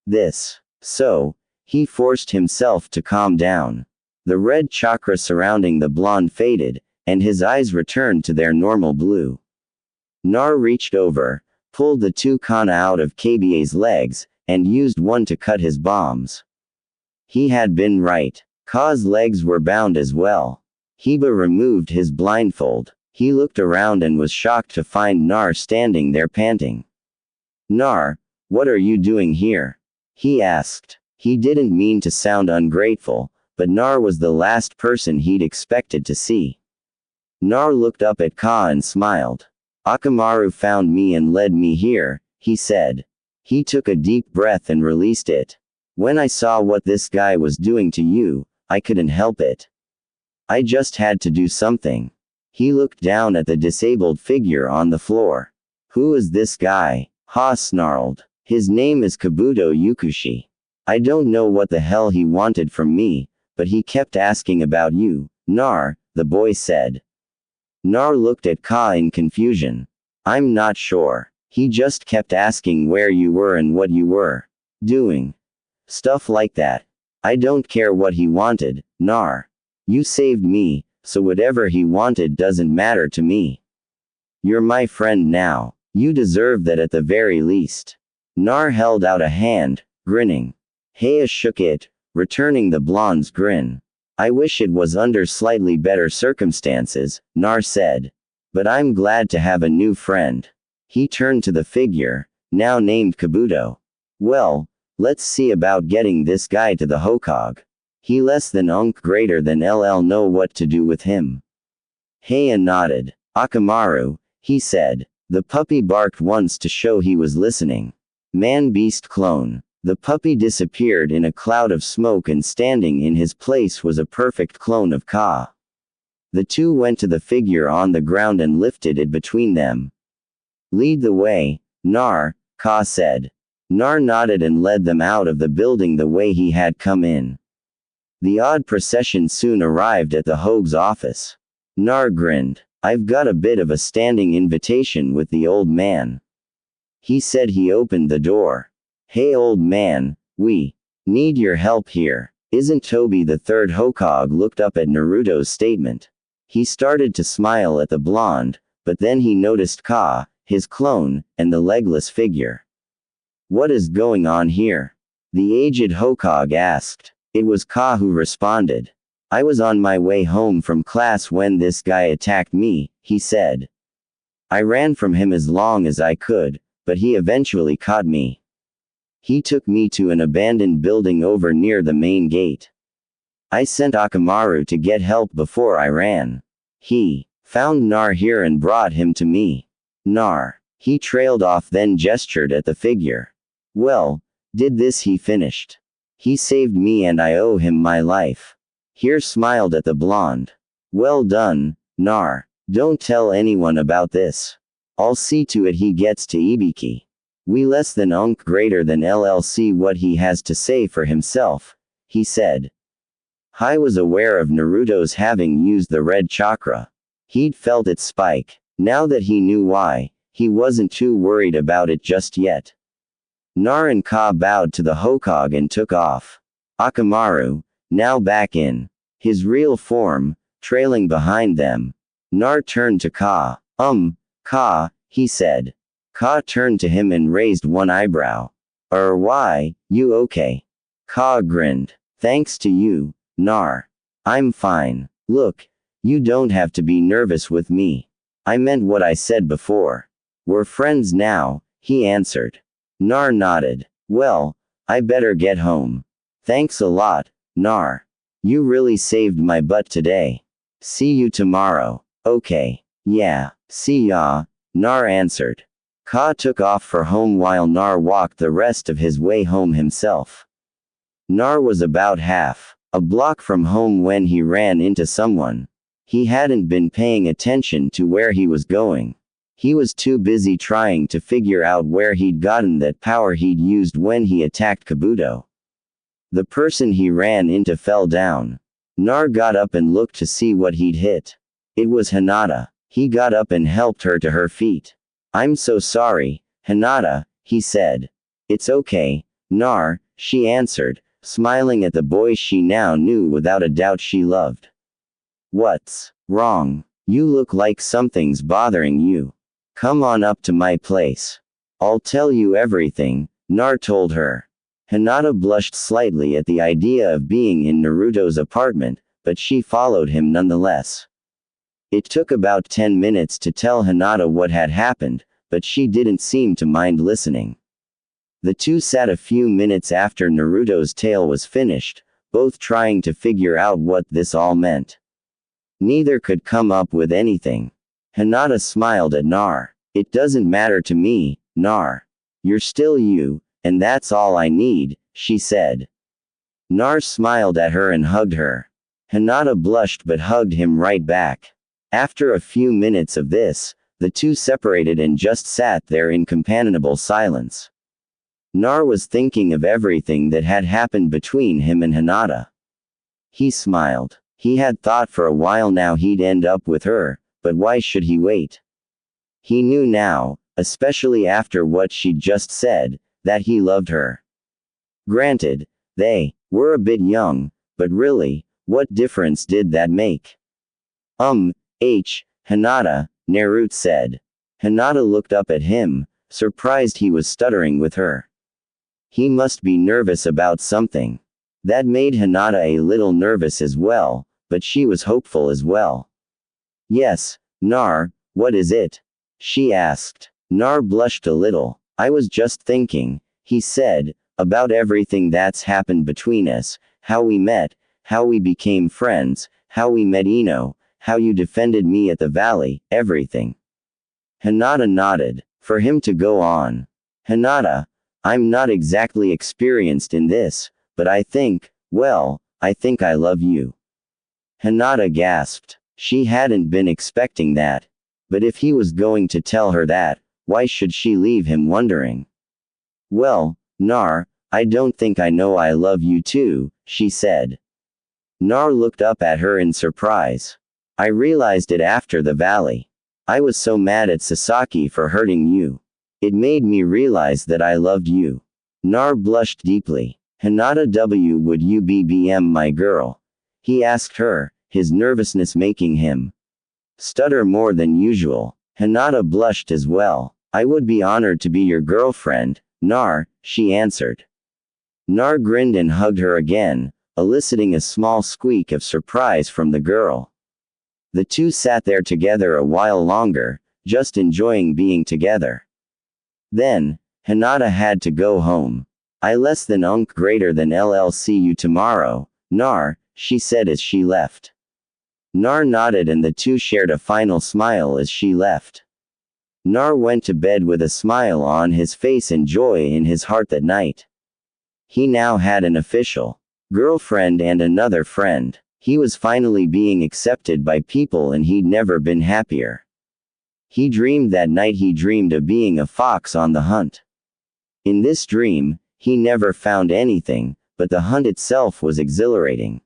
this. So, he forced himself to calm down. The red chakra surrounding the blonde faded, and his eyes returned to their normal blue. Nar reached over, pulled the 2 kana out of KBA's legs, and used one to cut his bombs. He had been right. Ka's legs were bound as well. Hiba removed his blindfold. He looked around and was shocked to find Nar standing there panting. "Nar, what are you doing here?" he asked. He didn't mean to sound ungrateful, but Nar was the last person he'd expected to see. Nar looked up at Ka and smiled. Akamaru found me and led me here, he said. He took a deep breath and released it. When I saw what this guy was doing to you, I couldn't help it. I just had to do something. He looked down at the disabled figure on the floor. Who is this guy? Ha snarled. His name is Kabuto Yukushi. I don't know what the hell he wanted from me, but he kept asking about you, Nar, the boy said. Nar looked at Ka in confusion. I'm not sure. He just kept asking where you were and what you were doing. Stuff like that. I don't care what he wanted, Nar. You saved me, so whatever he wanted doesn't matter to me. You're my friend now. You deserve that at the very least. Nar held out a hand, grinning. Heya shook it, returning the blonde's grin. I wish it was under slightly better circumstances, Nar said. But I'm glad to have a new friend. He turned to the figure, now named Kabuto. Well, let's see about getting this guy to the Hokage. He less than greater than LL know what to do with him. Heya nodded. Akamaru, he said. The puppy barked once to show he was listening. Man-beast clone. The puppy disappeared in a cloud of smoke and standing in his place was a perfect clone of Ka. The two went to the figure on the ground and lifted it between them. Lead the way, Nar, Ka said. Nar nodded and led them out of the building the way he had come in. The odd procession soon arrived at the Hogue's office. Nar grinned. I've got a bit of a standing invitation with the old man. He said. He opened the door. Hey old man, we need your help here. Isn't Toby the third Hokage? Looked up at Naruto's statement. He started to smile at the blonde, but then he noticed Ka, his clone, and the legless figure. What is going on here? The aged Hokage asked. It was Ka who responded. I was on my way home from class when this guy attacked me, he said. I ran from him as long as I could, but he eventually caught me. He took me to an abandoned building over near the main gate. I sent Akamaru to get help before I ran. He found Nar here and brought him to me. Nar. He trailed off, then gestured at the figure. Well, did this, he finished. He saved me and I owe him my life. Here smiled at the blonde. Well done, Nar. Don't tell anyone about this. I'll see to it he gets to Ibiki. We less than greater than LLC what he has to say for himself, he said. Hai was aware of Naruto's having used the red chakra. He'd felt its spike. Now that he knew why, he wasn't too worried about it just yet. Nar and Ka bowed to the Hokage and took off. Akamaru, now back in his real form, trailing behind them. Nar turned to Ka. Ka, he said. Ka turned to him and raised one eyebrow. Why, you okay? Ka grinned. Thanks to you, Nar. I'm fine. Look, you don't have to be nervous with me. I meant what I said before. We're friends now, he answered. Nar nodded. Well, I better get home. Thanks a lot, Nar. You really saved my butt today. See you tomorrow. Okay. Yeah, see ya, Nar answered. Ka took off for home while Nar walked the rest of his way home himself. Nar was about half a block from home when he ran into someone. He hadn't been paying attention to where he was going. He was too busy trying to figure out where he'd gotten that power he'd used when he attacked Kabuto. The person he ran into fell down. Nar got up and looked to see what he'd hit. It was Hinata. He got up and helped her to her feet. I'm so sorry, Hinata, he said. It's okay, Nar, she answered, smiling at the boy she now knew without a doubt she loved. What's wrong? You look like something's bothering you. Come on up to my place. I'll tell you everything, Nar told her. Hinata blushed slightly at the idea of being in Naruto's apartment, but she followed him nonetheless. It took about 10 minutes to tell Hinata what had happened, but she didn't seem to mind listening. The two sat a few minutes after Naruto's tale was finished, both trying to figure out what this all meant. Neither could come up with anything. Hinata smiled at Nar. It doesn't matter to me, Nar. You're still you, and that's all I need, she said. Nar smiled at her and hugged her. Hinata blushed but hugged him right back. After a few minutes of this, the two separated and just sat there in companionable silence. Nar was thinking of everything that had happened between him and Hinata. He smiled. He had thought for a while now he'd end up with her, but why should he wait? He knew now, especially after what she'd just said, that he loved her. Granted, they were a bit young, but really, what difference did that make? Hinata, Naruto said. Hinata looked up at him, surprised he was stuttering with her. He must be nervous about something. That made Hinata a little nervous as well, but she was hopeful as well. Yes, Nar, what is it? She asked. Nar blushed a little. I was just thinking, he said, about everything that's happened between us, how we met, how we became friends, how we met Ino, how you defended me at the valley, everything. Hinata nodded. For him to go on. Hinata, I'm not exactly experienced in this, but I think I love you. Hinata gasped. She hadn't been expecting that. But if he was going to tell her that, why should she leave him wondering? Well, Nar, I don't think I know I love you too, she said. Nar looked up at her in surprise. I realized it after the valley. I was so mad at Sasaki for hurting you. It made me realize that I loved you. Nar blushed deeply. Hinata, would you be my girl? He asked her, his nervousness making him stutter more than usual. Hinata blushed as well. I would be honored to be your girlfriend, Nar, she answered. Nar grinned and hugged her again, eliciting a small squeak of surprise from the girl. The two sat there together a while longer, just enjoying being together. Then, Hinata had to go home. I less than greater than see you tomorrow, Nar, she said as she left. Nar nodded and the two shared a final smile as she left. Nar went to bed with a smile on his face and joy in his heart that night. He now had an official girlfriend and another friend. He was finally being accepted by people and he'd never been happier. He dreamed that night he dreamed of being a fox on the hunt. In this dream, he never found anything, but the hunt itself was exhilarating.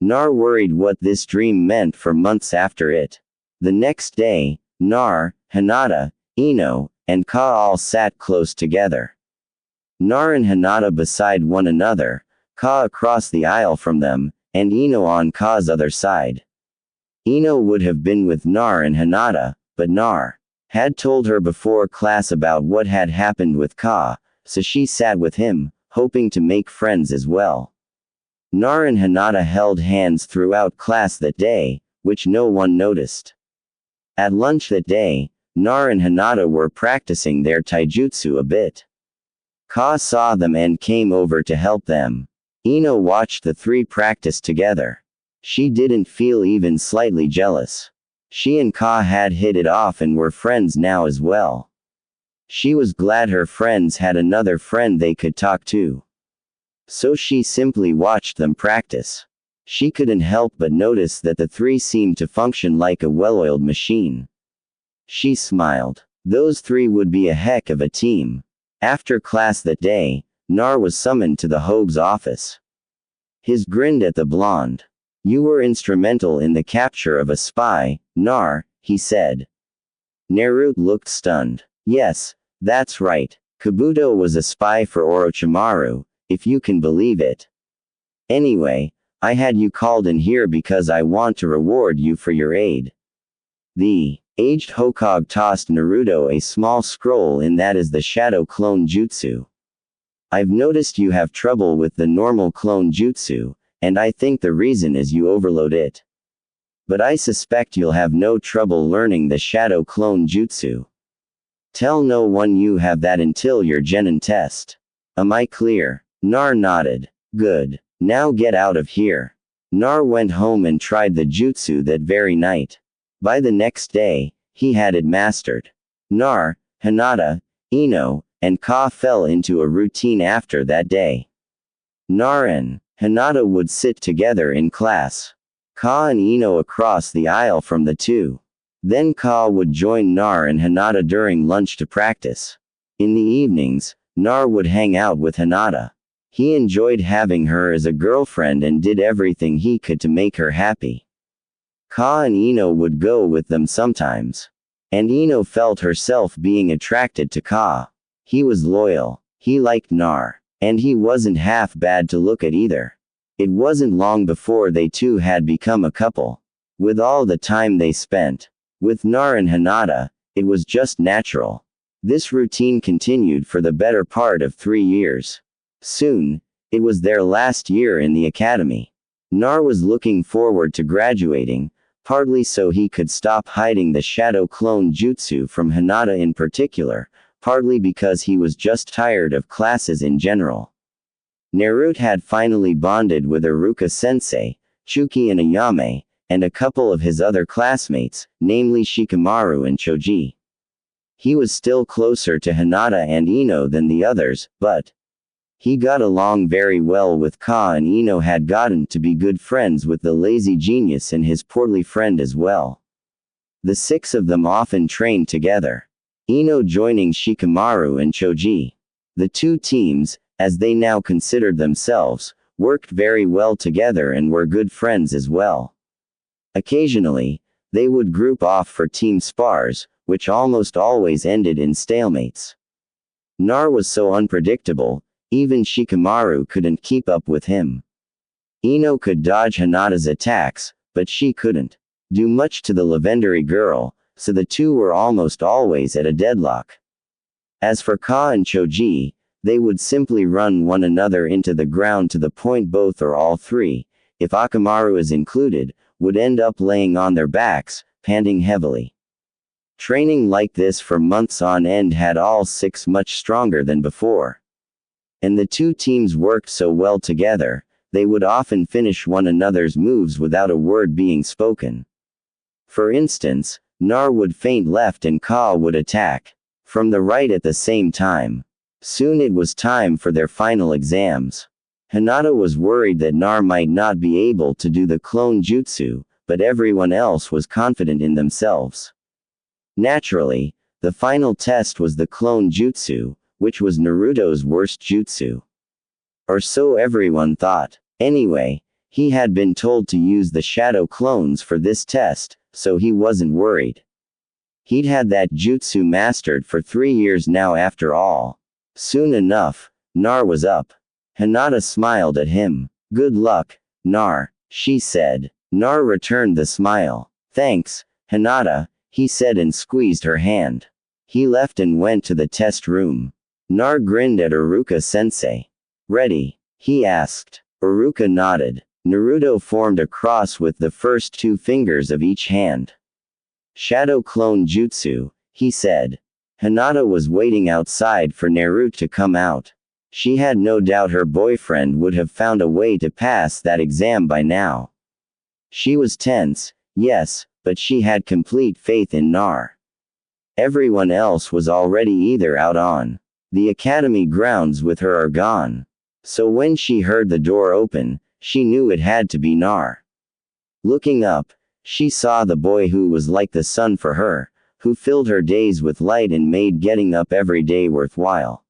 Nar worried what this dream meant for months after it. The next day, Nar, Hinata, Ino, and Ka all sat close together. Nar and Hinata beside one another, Ka across the aisle from them, and Ino on Ka's other side. Ino would have been with Nar and Hinata, but Nar had told her before class about what had happened with Ka, so she sat with him, hoping to make friends as well. Nar and Hinata held hands throughout class that day, which no one noticed. At lunch that day, Nar and Hinata were practicing their taijutsu a bit. Ka saw them and came over to help them. Ino watched the three practice together. She didn't feel even slightly jealous. She and Ka had hit it off and were friends now as well. She was glad her friends had another friend they could talk to. So she simply watched them practice. She couldn't help but notice that the three seemed to function like a well-oiled machine. She smiled. Those three would be a heck of a team. After class that day, Nar was summoned to the Hogue's office. His grinned at the blonde. You were instrumental in the capture of a spy, Nar, he said. Naruto looked stunned. Yes, that's right. Kabuto was a spy for Orochimaru, if you can believe it. Anyway, I had you called in here because I want to reward you for your aid. The aged Hokage tossed Naruto a small scroll in that is the Shadow Clone Jutsu. I've noticed you have trouble with the normal clone jutsu, and I think the reason is you overload it. But I suspect you'll have no trouble learning the Shadow Clone Jutsu. Tell no one you have that until your genin test. Am I clear? Nar nodded. Good. Now get out of here. Nar went home and tried the jutsu that very night. By the next day, he had it mastered. Nar, Hinata, Ino, and Ka fell into a routine after that day. Nar and Hinata would sit together in class. Ka and Ino across the aisle from the two. Then Ka would join Nar and Hinata during lunch to practice. In the evenings, Nar would hang out with Hinata. He enjoyed having her as a girlfriend and did everything he could to make her happy. Ka and Ino would go with them sometimes. And Ino felt herself being attracted to Ka. He was loyal. He liked Nar. And he wasn't half bad to look at either. It wasn't long before they two had become a couple. With all the time they spent with Nar and Hinata, it was just natural. This routine continued for the better part of 3 years. Soon, it was their last year in the academy. Nar was looking forward to graduating, partly so he could stop hiding the shadow clone jutsu from Hinata in particular, partly because he was just tired of classes in general. Naruto had finally bonded with Iruka-sensei, Chuki and Ayame, and a couple of his other classmates, namely Shikamaru and Choji. He was still closer to Hinata and Ino than the others, but he got along very well with Ka, and Ino had gotten to be good friends with the lazy genius and his portly friend as well. The 6 of them often trained together. Ino joining Shikamaru and Choji. The 2 teams, as they now considered themselves, worked very well together and were good friends as well. Occasionally, they would group off for team spars, which almost always ended in stalemates. Nar was so unpredictable, even Shikamaru couldn't keep up with him. Ino could dodge Hinata's attacks, but she couldn't do much to the Legendary girl, so the two were almost always at a deadlock. As for Ka and Choji, they would simply run one another into the ground to the point both or all 3, if Akamaru is included, would end up laying on their backs, panting heavily. Training like this for months on end had all 6 much stronger than before. And the 2 teams worked so well together, they would often finish one another's moves without a word being spoken. For instance, Nar would feint left and Ka would attack from the right at the same time. Soon it was time for their final exams. Hinata was worried that Nar might not be able to do the clone jutsu, but everyone else was confident in themselves. Naturally, the final test was the clone jutsu, which was Naruto's worst jutsu. Or so everyone thought. Anyway, he had been told to use the shadow clones for this test, so he wasn't worried. He'd had that jutsu mastered for 3 years now after all. Soon enough, Nar was up. Hinata smiled at him. Good luck, Nar, she said. Nar returned the smile. Thanks, Hinata, he said and squeezed her hand. He left and went to the test room. Nar grinned at Iruka-sensei. Ready? He asked. Iruka nodded. Naruto formed a cross with the first 2 fingers of each hand. Shadow clone jutsu, he said. Hinata was waiting outside for Naruto to come out. She had no doubt her boyfriend would have found a way to pass that exam by now. She was tense, yes, but she had complete faith in Nar. Everyone else was already either out on the academy grounds with her or gone. So when she heard the door open, she knew it had to be Nar. Looking up, she saw the boy who was like the sun for her, who filled her days with light and made getting up every day worthwhile.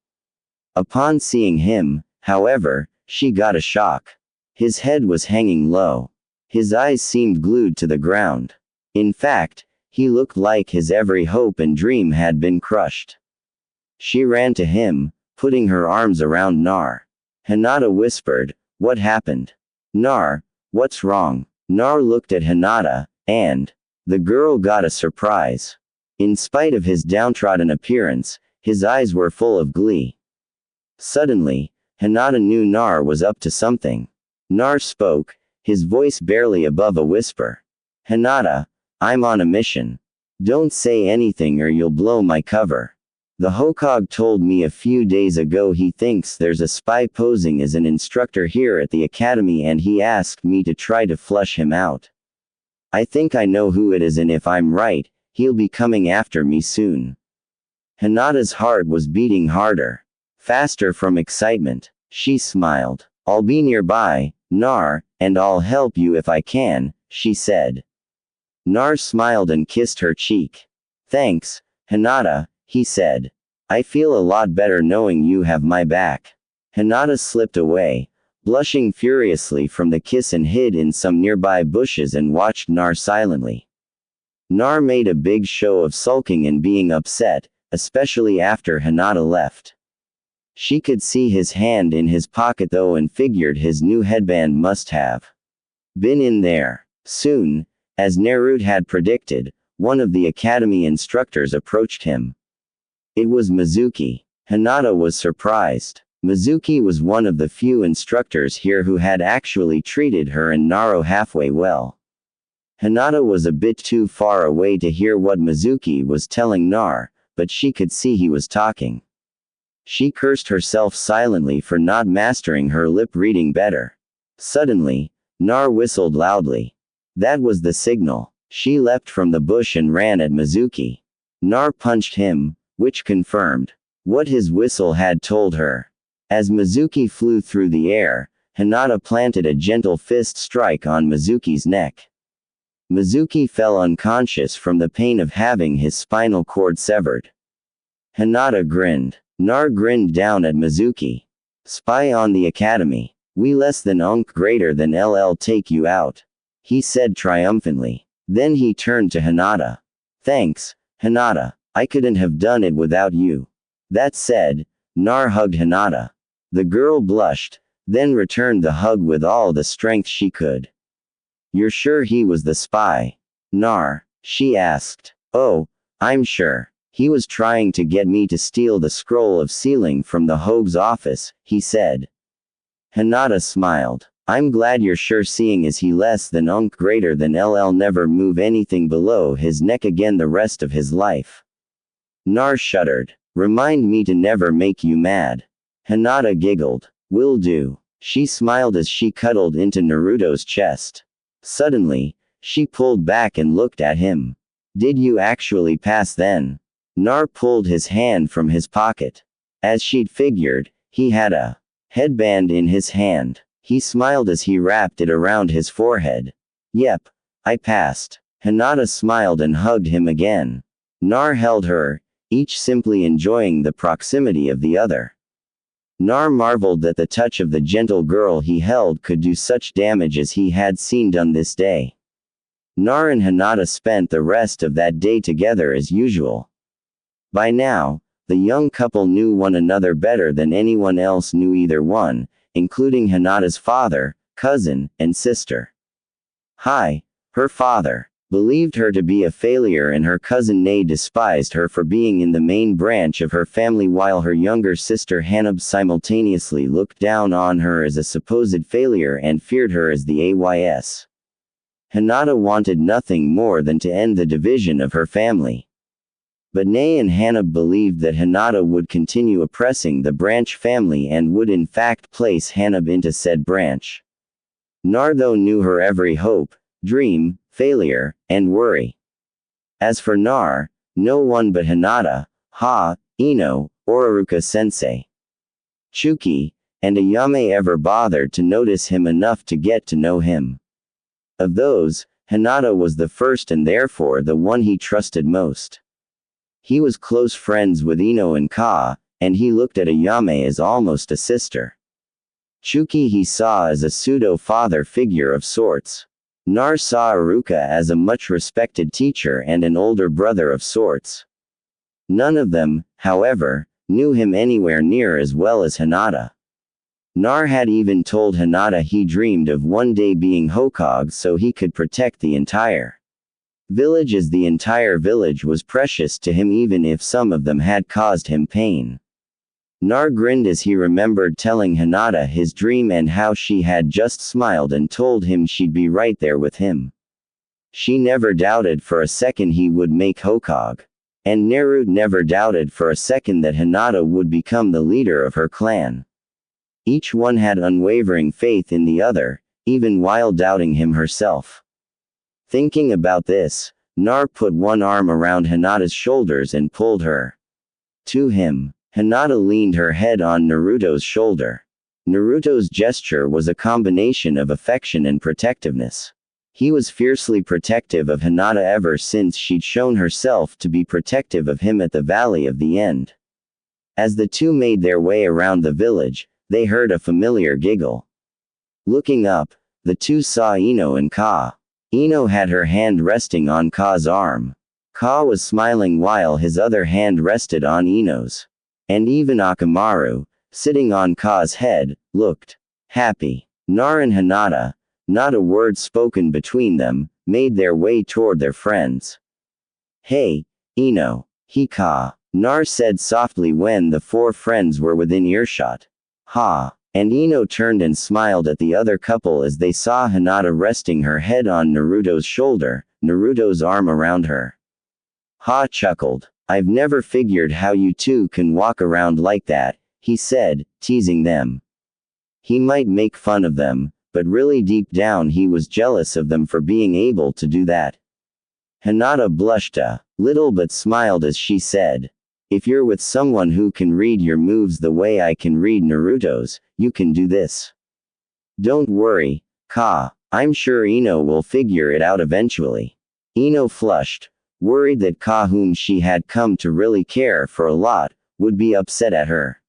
Upon seeing him, however, she got a shock. His head was hanging low. His eyes seemed glued to the ground. In fact, he looked like his every hope and dream had been crushed. She ran to him, putting her arms around Nar. Hinata whispered, "What happened? Nar, what's wrong?" Nar looked at Hinata, and the girl got a surprise. In spite of his downtrodden appearance, his eyes were full of glee. Suddenly, Hinata knew Nar was up to something. Nar spoke, his voice barely above a whisper. "Hinata, I'm on a mission. Don't say anything or you'll blow my cover." The Hokage told me a few days ago he thinks there's a spy posing as an instructor here at the academy and he asked me to try to flush him out. I think I know who it is and if I'm right, he'll be coming after me soon. Hinata's heart was beating harder. Faster from excitement. She smiled. I'll be nearby, Nar, and I'll help you if I can, she said. Nar smiled and kissed her cheek. Thanks, Hinata, he said. I feel a lot better knowing you have my back. Hinata slipped away, blushing furiously from the kiss and hid in some nearby bushes and watched Nar silently. Nar made a big show of sulking and being upset, especially after Hinata left. She could see his hand in his pocket though and figured his new headband must have been in there. Soon, as Naruto had predicted, one of the academy instructors approached him. It was Mizuki. Hinata was surprised. Mizuki was one of the few instructors here who had actually treated her and Naruto halfway well. Hinata was a bit too far away to hear what Mizuki was telling Nar, but she could see he was talking. She cursed herself silently for not mastering her lip reading better. Suddenly, Nar whistled loudly. That was the signal. She leapt from the bush and ran at Mizuki. Nar punched him, which confirmed what his whistle had told her. As Mizuki flew through the air, Hinata planted a gentle fist strike on Mizuki's neck. Mizuki fell unconscious from the pain of having his spinal cord severed. Hinata grinned. Nar grinned down at Mizuki. Spy on the academy. We less than greater than LL take you out, he said triumphantly. Then he turned to Hinata. Thanks, Hinata. I couldn't have done it without you. That said, Nar hugged Hinata. The girl blushed, then returned the hug with all the strength she could. You're sure he was the spy, Nar? She asked. Oh, I'm sure. He was trying to get me to steal the scroll of sealing from the Hogue's office, he said. Hinata smiled. I'm glad you're sure seeing as he less than greater than LL never move anything below his neck again the rest of his life. Nar shuddered. Remind me to never make you mad. Hinata giggled. Will do. She smiled as she cuddled into Naruto's chest. Suddenly, she pulled back and looked at him. Did you actually pass then? Nar pulled his hand from his pocket. As she'd figured, he had a headband in his hand. He smiled as he wrapped it around his forehead. Yep, I passed. Hinata smiled and hugged him again. Nar held her, each simply enjoying the proximity of the other. Nar marveled that the touch of the gentle girl he held could do such damage as he had seen done this day. Nar and Hinata spent the rest of that day together as usual. By now, the young couple knew one another better than anyone else knew either one, including Hinata's father, cousin, and sister. Her father believed her to be a failure and her cousin Nay despised her for being in the main branch of her family while her younger sister Hanab simultaneously looked down on her as a supposed failure and feared her as the AYS. Hinata wanted nothing more than to end the division of her family. But Nay and Hanab believed that Hinata would continue oppressing the branch family and would in fact place Hanab into said branch. Nar though knew her every hope, dream, failure, and worry. As for Nar, no one but Hinata, Ino, Ororuka-sensei, Chuki, and Ayame ever bothered to notice him enough to get to know him. Of those, Hinata was the first and therefore the one he trusted most. He was close friends with Ino and Ka, and he looked at Ayame as almost a sister. Chuki he saw as a pseudo-father figure of sorts. Nar saw Aruka as a much-respected teacher and an older brother of sorts. None of them, however, knew him anywhere near as well as Hinata. Nar had even told Hinata he dreamed of one day being Hokage so he could protect the entire village, as the entire village was precious to him even if some of them had caused him pain. Nar grinned as he remembered telling Hinata his dream and how she had just smiled and told him she'd be right there with him. She never doubted for a second he would make Hokage. And Naruto never doubted for a second that Hinata would become the leader of her clan. Each one had unwavering faith in the other, even while doubting him herself. Thinking about this, Nar put one arm around Hinata's shoulders and pulled her to him. Hinata leaned her head on Naruto's shoulder. Naruto's gesture was a combination of affection and protectiveness. He was fiercely protective of Hinata ever since she'd shown herself to be protective of him at the Valley of the End. As the two made their way around the village, they heard a familiar giggle. Looking up, the two saw Ino and Ka. Ino had her hand resting on Ka's arm. Ka was smiling while his other hand rested on Ino's. And even Akamaru, sitting on Ka's head, looked happy. Nar and Hinata, not a word spoken between them, made their way toward their friends. "Hey, Ino." Ka. Nar said softly when the four friends were within earshot. "Ha." And Ino turned and smiled at the other couple as they saw Hinata resting her head on Naruto's shoulder, Naruto's arm around her. Ha chuckled. "I've never figured how you two can walk around like that," he said, teasing them. He might make fun of them, but really deep down he was jealous of them for being able to do that. Hinata blushed a little but smiled as she said, "If you're with someone who can read your moves the way I can read Naruto's, you can do this. Don't worry, Ka. I'm sure Ino will figure it out eventually." Ino flushed, worried that Ka, whom she had come to really care for a lot, would be upset at her.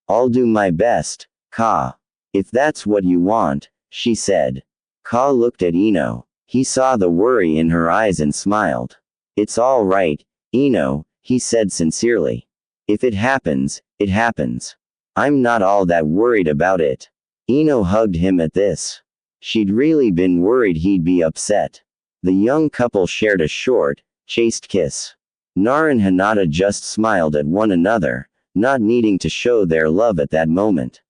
"I'll do my best, Ka. If that's what you want," she said. Ka looked at Ino. He saw the worry in her eyes and smiled. "It's all right, Ino," he said sincerely. "If it happens, it happens. I'm not all that worried about it." Ino hugged him at this. She'd really been worried he'd be upset. The young couple shared a short, chaste kiss. Nar and Hinata just smiled at one another, not needing to show their love at that moment.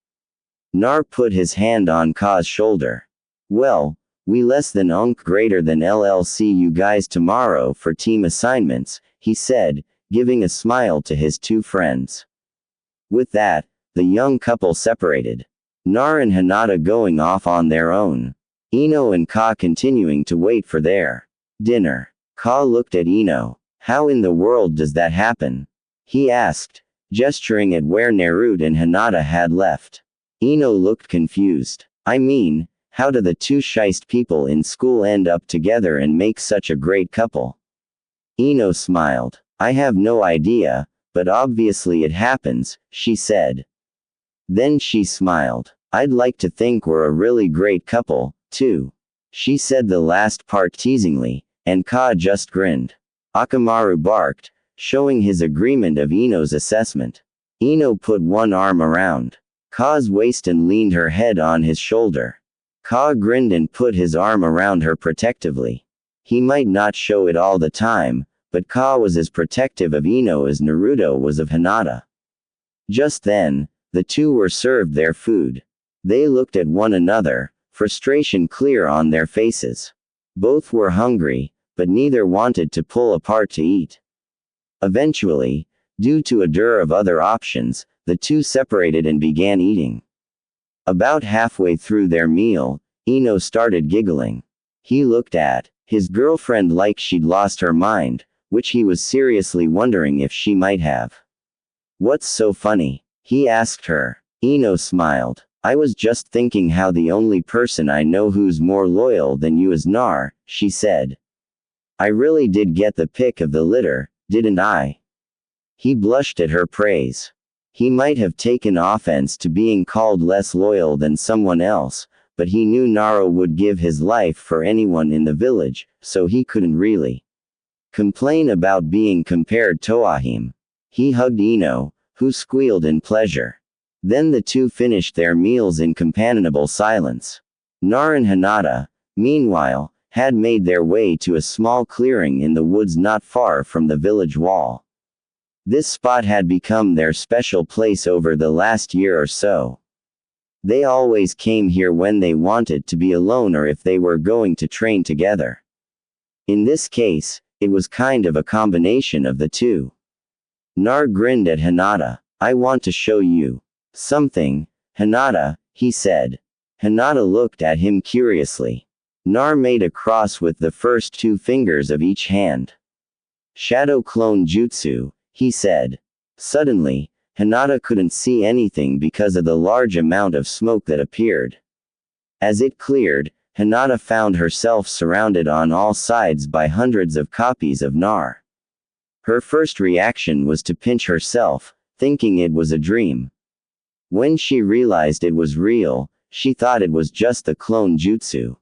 Nar put his hand on Ka's shoulder. "Well, we less than greater than LLC you guys tomorrow for team assignments," he said, giving a smile to his two friends. With that, the young couple separated. Nar and Hinata going off on their own. Ino and Ka continuing to wait for their dinner. Ka looked at Ino. "How in the world does that happen?" he asked, gesturing at where Naruto and Hinata had left. Ino looked confused. "I mean, how do the two shyst people in school end up together and make such a great couple?" Ino smiled. "I have no idea, but obviously it happens," she said. Then she smiled. "I'd like to think we're a really great couple, too." She said the last part teasingly, and Ka just grinned. Akamaru barked, showing his agreement of Ino's assessment. Ino put one arm around Ka's waist and leaned her head on his shoulder. Ka grinned and put his arm around her protectively. He might not show it all the time, but Ka was as protective of Ino as Naruto was of Hinata. Just then, the two were served their food. They looked at one another, frustration clear on their faces. Both were hungry, but neither wanted to pull apart to eat. Eventually, due to a dearth of other options, the two separated and began eating. About halfway through their meal, Ino started giggling. He looked at his girlfriend like she'd lost her mind, which he was seriously wondering if she might have. "What's so funny?" he asked her. Ino smiled. "I was just thinking how the only person I know who's more loyal than you is Nar," she said. "I really did get the pick of the litter, didn't I?" He blushed at her praise. He might have taken offense to being called less loyal than someone else, but he knew Naruto would give his life for anyone in the village, so he couldn't really complain about being compared to him. He hugged Ino, who squealed in pleasure. Then the two finished their meals in companionable silence. Nar and Hinata, meanwhile, had made their way to a small clearing in the woods not far from the village wall. This spot had become their special place over the last year or so. They always came here when they wanted to be alone or if they were going to train together. In this case, It was kind of a combination of the two. Nar grinned at Hinata. I want to show you something, Hinata, he said. Hinata looked at him curiously. Nar made a cross with the first two fingers of each hand. Shadow clone jutsu, he said. Suddenly, Hinata couldn't see anything because of the large amount of smoke that appeared. As it cleared, Hinata found herself surrounded on all sides by hundreds of copies of Nar. Her first reaction was to pinch herself, thinking it was a dream. When she realized it was real, she thought it was just the clone jutsu.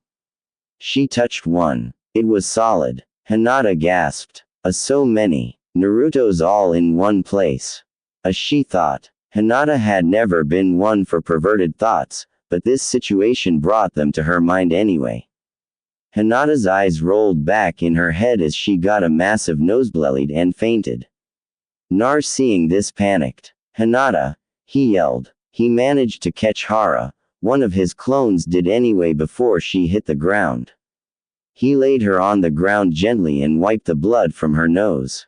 She touched one. It was solid. Hinata gasped. So many. Naruto's all in one place. She thought. Hinata had never been one for perverted thoughts, but this situation brought them to her mind anyway. Hinata's eyes rolled back in her head as she got a massive nosebleed and fainted. Nar seeing this panicked. Hinata, he yelled. He managed to catch Hara, one of his clones did anyway before she hit the ground. He laid her on the ground gently and wiped the blood from her nose.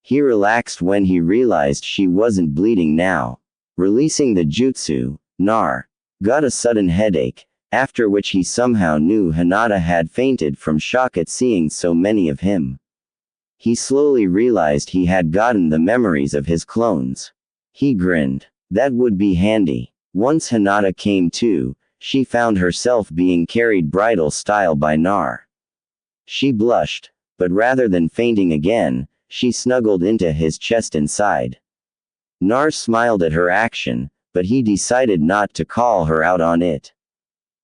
He relaxed when he realized she wasn't bleeding now. Releasing the jutsu, Nar got a sudden headache, after which he somehow knew Hinata had fainted from shock at seeing so many of him. He slowly realized he had gotten the memories of his clones. He grinned. That would be handy. Once Hinata came to, she found herself being carried bridal style by Nar. She blushed, but rather than fainting again, she snuggled into his chest inside. Nar smiled at her action, but he decided not to call her out on it.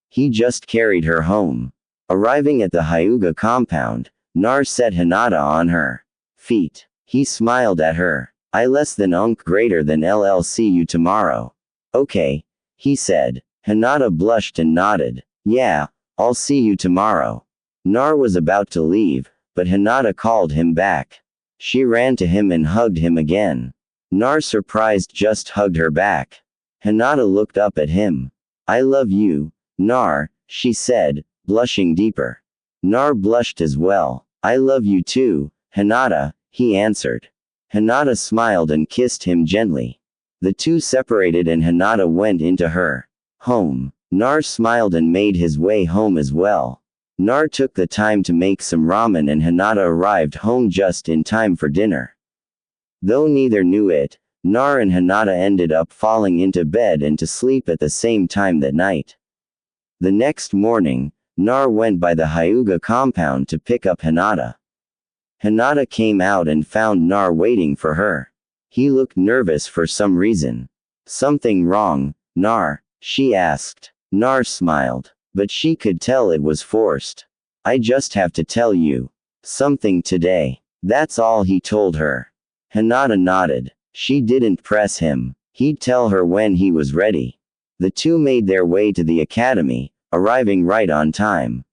He just carried her home. Arriving at the Hyuga compound, Nar set Hinata on her feet. He smiled at her. I less than greater than LL see you tomorrow. Okay, he said. Hinata blushed and nodded. Yeah, I'll see you tomorrow. Nar was about to leave, but Hinata called him back. She ran to him and hugged him again. Nar surprised just hugged her back. Hinata looked up at him. I love you, Nar, she said, blushing deeper. Nar blushed as well. I love you too, Hinata, he answered. Hinata smiled and kissed him gently. The two separated and Hinata went into her home. Nar smiled and made his way home as well. Nar took the time to make some ramen and Hinata arrived home just in time for dinner. Though neither knew it, Nar and Hinata ended up falling into bed and to sleep at the same time that night. The next morning, Nar went by the Hyuga compound to pick up Hinata. Hinata came out and found Nar waiting for her. He looked nervous for some reason. Something wrong, Nar? She asked. Nar smiled, but she could tell it was forced. I just have to tell you something today. That's all he told her. Hinata nodded. She didn't press him. He'd tell her when he was ready. The two made their way to the academy, arriving right on time.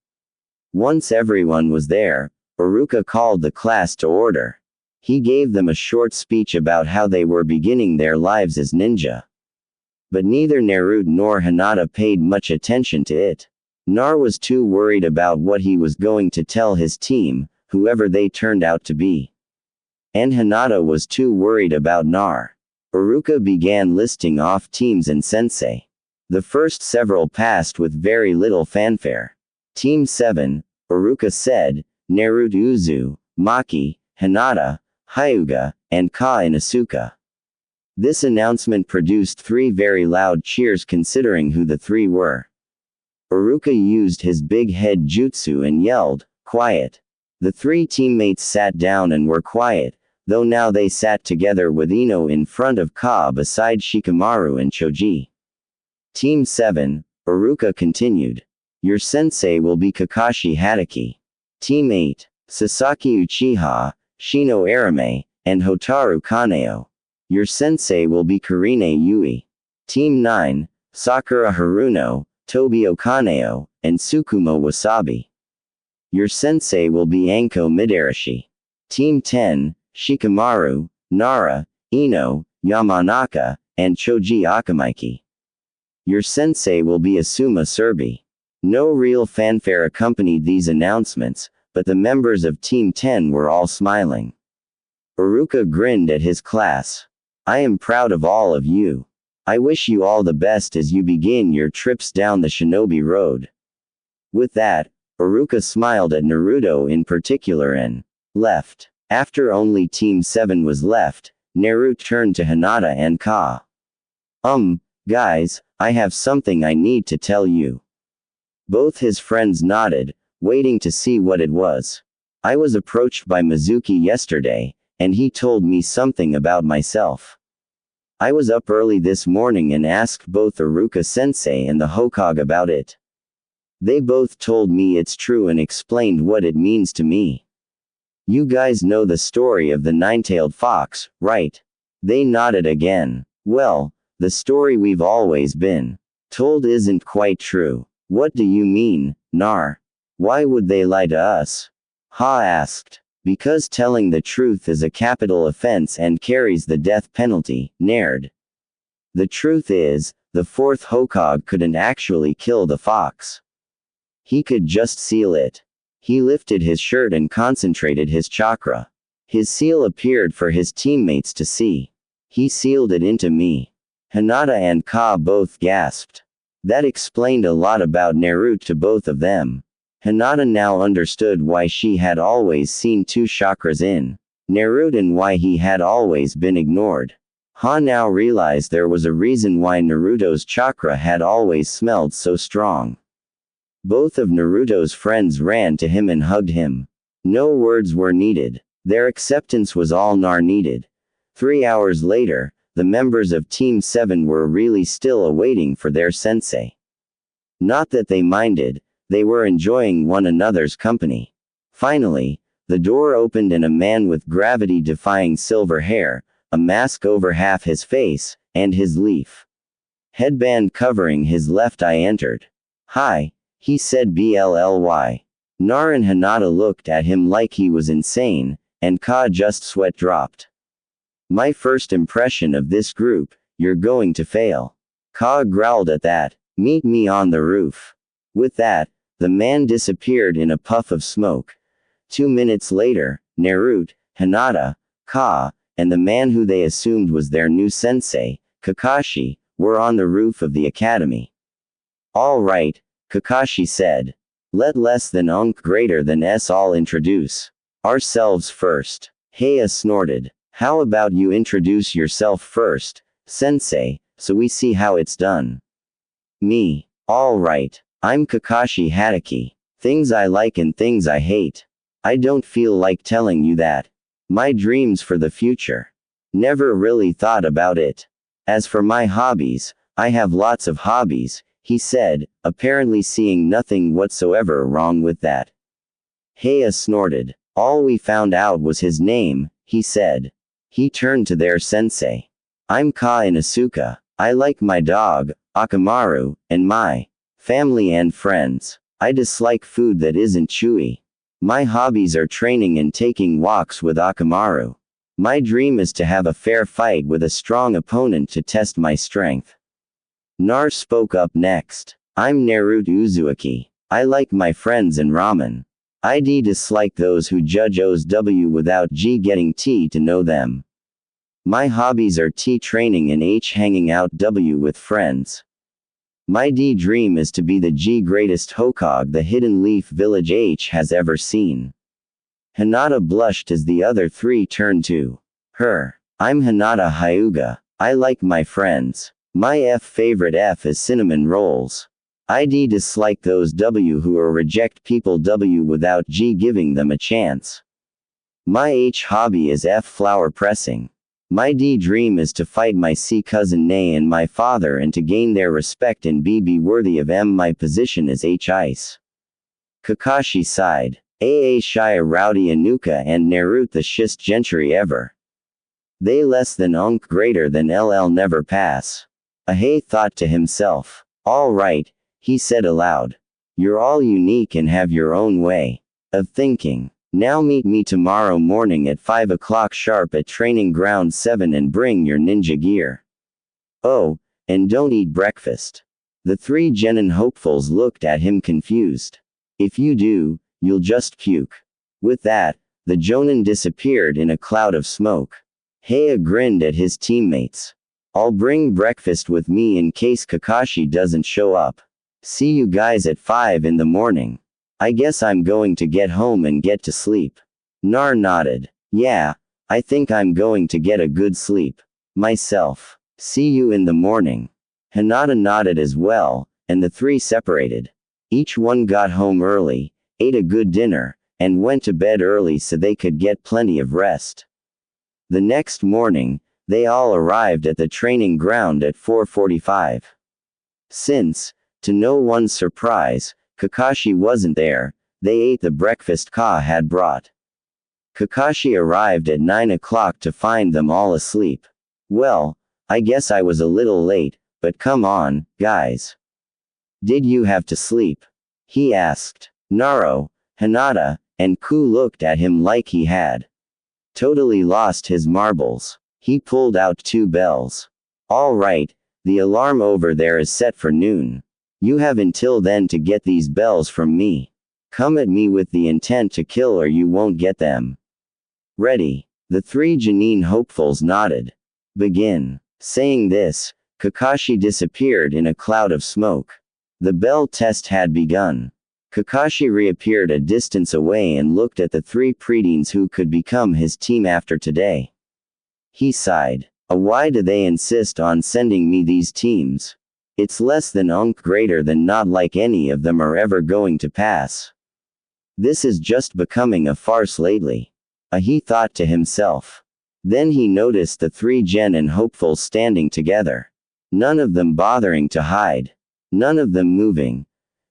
Once everyone was there, Iruka called the class to order. He gave them a short speech about how they were beginning their lives as ninja. But neither Naruto nor Hinata paid much attention to it. Nar was too worried about what he was going to tell his team, whoever they turned out to be. And Hinata was too worried about Nar. Iruka began listing off teams and sensei. The first several passed with very little fanfare. Team 7, Iruka said, Naruto Uzu, Maki, Hinata, Hyuga, and Ka Inosuke. This announcement produced 3 very loud cheers considering who the 3 were. Iruka used his big head jutsu and yelled, quiet. The 3 teammates sat down and were quiet, though now they sat together with Ino in front of Ka beside Shikamaru and Choji. Team 7, Iruka continued. Your sensei will be Kakashi Hatake. Team 8, Sasaki Uchiha, Shino Arame, and Hotaru Kaneo. Your sensei will be Karine Yui. Team 9, Sakura Haruno, Tobio Kaneo, and Tsukumo Wasabi. Your sensei will be Anko Midarashi. Team 10, Shikamaru, Nara, Ino, Yamanaka, and Choji Akamaiki. Your sensei will be Asuma Surbi. No real fanfare accompanied these announcements, but the members of Team 10 were all smiling. Iruka grinned at his class. I am proud of all of you. I wish you all the best as you begin your trips down the shinobi road. With that, Iruka smiled at Naruto in particular and left. After only Team 7 was left, Naruto turned to Hinata and Ka. Guys, I have something I need to tell you. Both his friends nodded, waiting to see what it was. I was approached by Mizuki yesterday, and he told me something about myself. I was up early this morning and asked both Iruka-sensei and the Hokage about it. They both told me it's true and explained what it means to me. You guys know the story of the nine-tailed fox, right? They nodded again. Well, the story we've always been told isn't quite true. What do you mean, Nar? Why would they lie to us? Ha asked. Because telling the truth is a capital offense and carries the death penalty, Nerd. The truth is, the fourth Hokage couldn't actually kill the fox. He could just seal it. He lifted his shirt and concentrated his chakra. His seal appeared for his teammates to see. He sealed it into me. Hinata and Ka both gasped. That explained a lot about Naruto to both of them. Hinata now understood why she had always seen two chakras in Naruto and why he had always been ignored. Ha now realized there was a reason why Naruto's chakra had always smelled so strong. Both of Naruto's friends ran to him and hugged him. No words were needed. Their acceptance was all Nar needed. 3 hours later, the members of Team 7 were really still awaiting for their sensei. Not that they minded, they were enjoying one another's company. Finally, the door opened and a man with gravity-defying silver hair, a mask over half his face, and his leaf headband covering his left eye entered. Hi, he said bly. Nar and Hinata looked at him like he was insane, and Ka just sweat dropped. My first impression of this group, you're going to fail. Ka growled at that. Meet me on the roof. With that, the man disappeared in a puff of smoke. 2 minutes later, Naruto, Hinata, Ka, and the man who they assumed was their new sensei, Kakashi, were on the roof of the academy. All right, Kakashi said. Let less than greater than us all introduce ourselves first. Heya snorted. How about you introduce yourself first, sensei, so we see how it's done. Me. All right. I'm Kakashi Hatake. Things I like and things I hate. I don't feel like telling you that. My dreams for the future. Never really thought about it. As for my hobbies, I have lots of hobbies, he said, apparently seeing nothing whatsoever wrong with that. Heya snorted. All we found out was his name, he said. He turned to their sensei. I'm Ka Inosuke. I like my dog, Akamaru, and my family and friends. I dislike food that isn't chewy. My hobbies are training and taking walks with Akamaru. My dream is to have a fair fight with a strong opponent to test my strength. Nar spoke up next. I'm Naruto Uzumaki. I like my friends and ramen. I dislike those who judge OSW without G getting T to know them. My hobbies are T training and H hanging out W with friends. My D dream is to be the G greatest Hokage the Hidden Leaf Village H has ever seen. Hinata blushed as the other three turned to her. I'm Hinata Hyuga. I like my friends. My favorite F is cinnamon rolls. I dislike those W who are reject people W without G giving them a chance. My H hobby is F flower pressing. My D dream is to fight my C cousin Nay and my father and to gain their respect and be worthy of M. My position is H ice. Kakashi sighed. Aa Shia Rowdy Inuka and Naruto the shist gentry ever. They less than greater than LL never pass. Ahei thought to himself. All right, he said aloud. You're all unique and have your own way of thinking. Now meet me tomorrow morning at 5 o'clock sharp at Training Ground 7 and bring your ninja gear. Oh, and don't eat breakfast. The three genin hopefuls looked at him confused. If you do, You'll just puke. With that, the Jonin disappeared in a cloud of smoke. Heya grinned at his teammates. I'll bring breakfast with me in case Kakashi doesn't show up. See you guys at 5 in the morning. I guess I'm going to get home and get to sleep. Nar nodded. Yeah, I think I'm going to get a good sleep. Myself. See you in the morning. Hinata nodded as well, and the three separated. Each one got home early, ate a good dinner, and went to bed early so they could get plenty of rest. The next morning, they all arrived at the training ground at 4:45. Since, to no one's surprise, Kakashi wasn't there, they ate the breakfast Ka had brought. Kakashi arrived at 9 o'clock to find them all asleep. Well, I guess I was a little late, but come on, guys. Did you have to sleep? He asked. Naro, Hinata, and Ku looked at him like he had totally lost his marbles. He pulled out 2 bells. All right, the alarm over there is set for noon. You have until then to get these bells from me. Come at me with the intent to kill or you won't get them. Ready. The 3 Janine hopefuls nodded. Begin. Saying this, Kakashi disappeared in a cloud of smoke. The bell test had begun. Kakashi reappeared a distance away and looked at the 3 preteens who could become his team after today. He sighed. Why do they insist on sending me these teams? It's less than greater than not like any of them are ever going to pass. This is just becoming a farce lately. He thought to himself. Then he noticed the 3 Genin hopefuls standing together. None of them bothering to hide. None of them moving.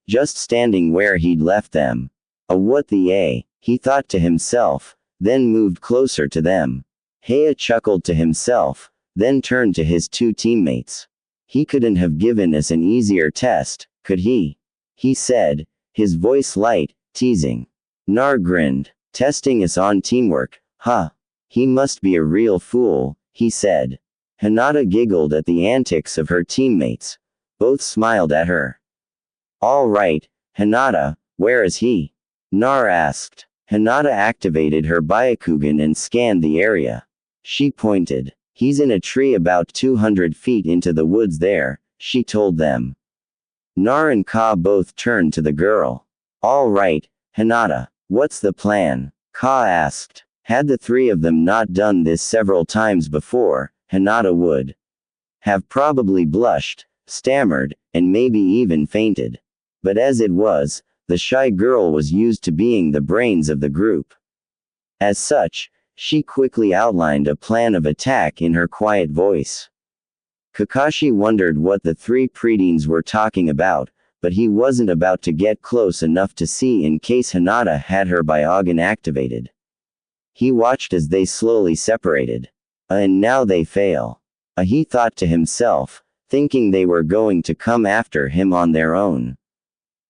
Just standing where he'd left them. What the A, he thought to himself, then moved closer to them. Heya chuckled to himself, then turned to his 2 teammates. He couldn't have given us an easier test, could he? He said, his voice light, teasing. Nar grinned. Testing us on teamwork, huh? He must be a real fool, he said. Hinata giggled at the antics of her teammates. Both smiled at her. All right, Hinata, where is he? Nar asked. Hinata activated her Byakugan and scanned the area. She pointed. He's in a tree about 200 feet into the woods there, she told them. Nar and Ka both turned to the girl. All right, Hinata, what's the plan? Ka asked. Had the 3 of them not done this several times before, Hinata would have probably blushed, stammered, and maybe even fainted. But as it was, the shy girl was used to being the brains of the group. As such, she quickly outlined a plan of attack in her quiet voice. Kakashi wondered what the 3 preteens were talking about, but he wasn't about to get close enough to see in case Hinata had her Byakugan activated. He watched as they slowly separated. And now they fail. He thought to himself, thinking they were going to come after him on their own.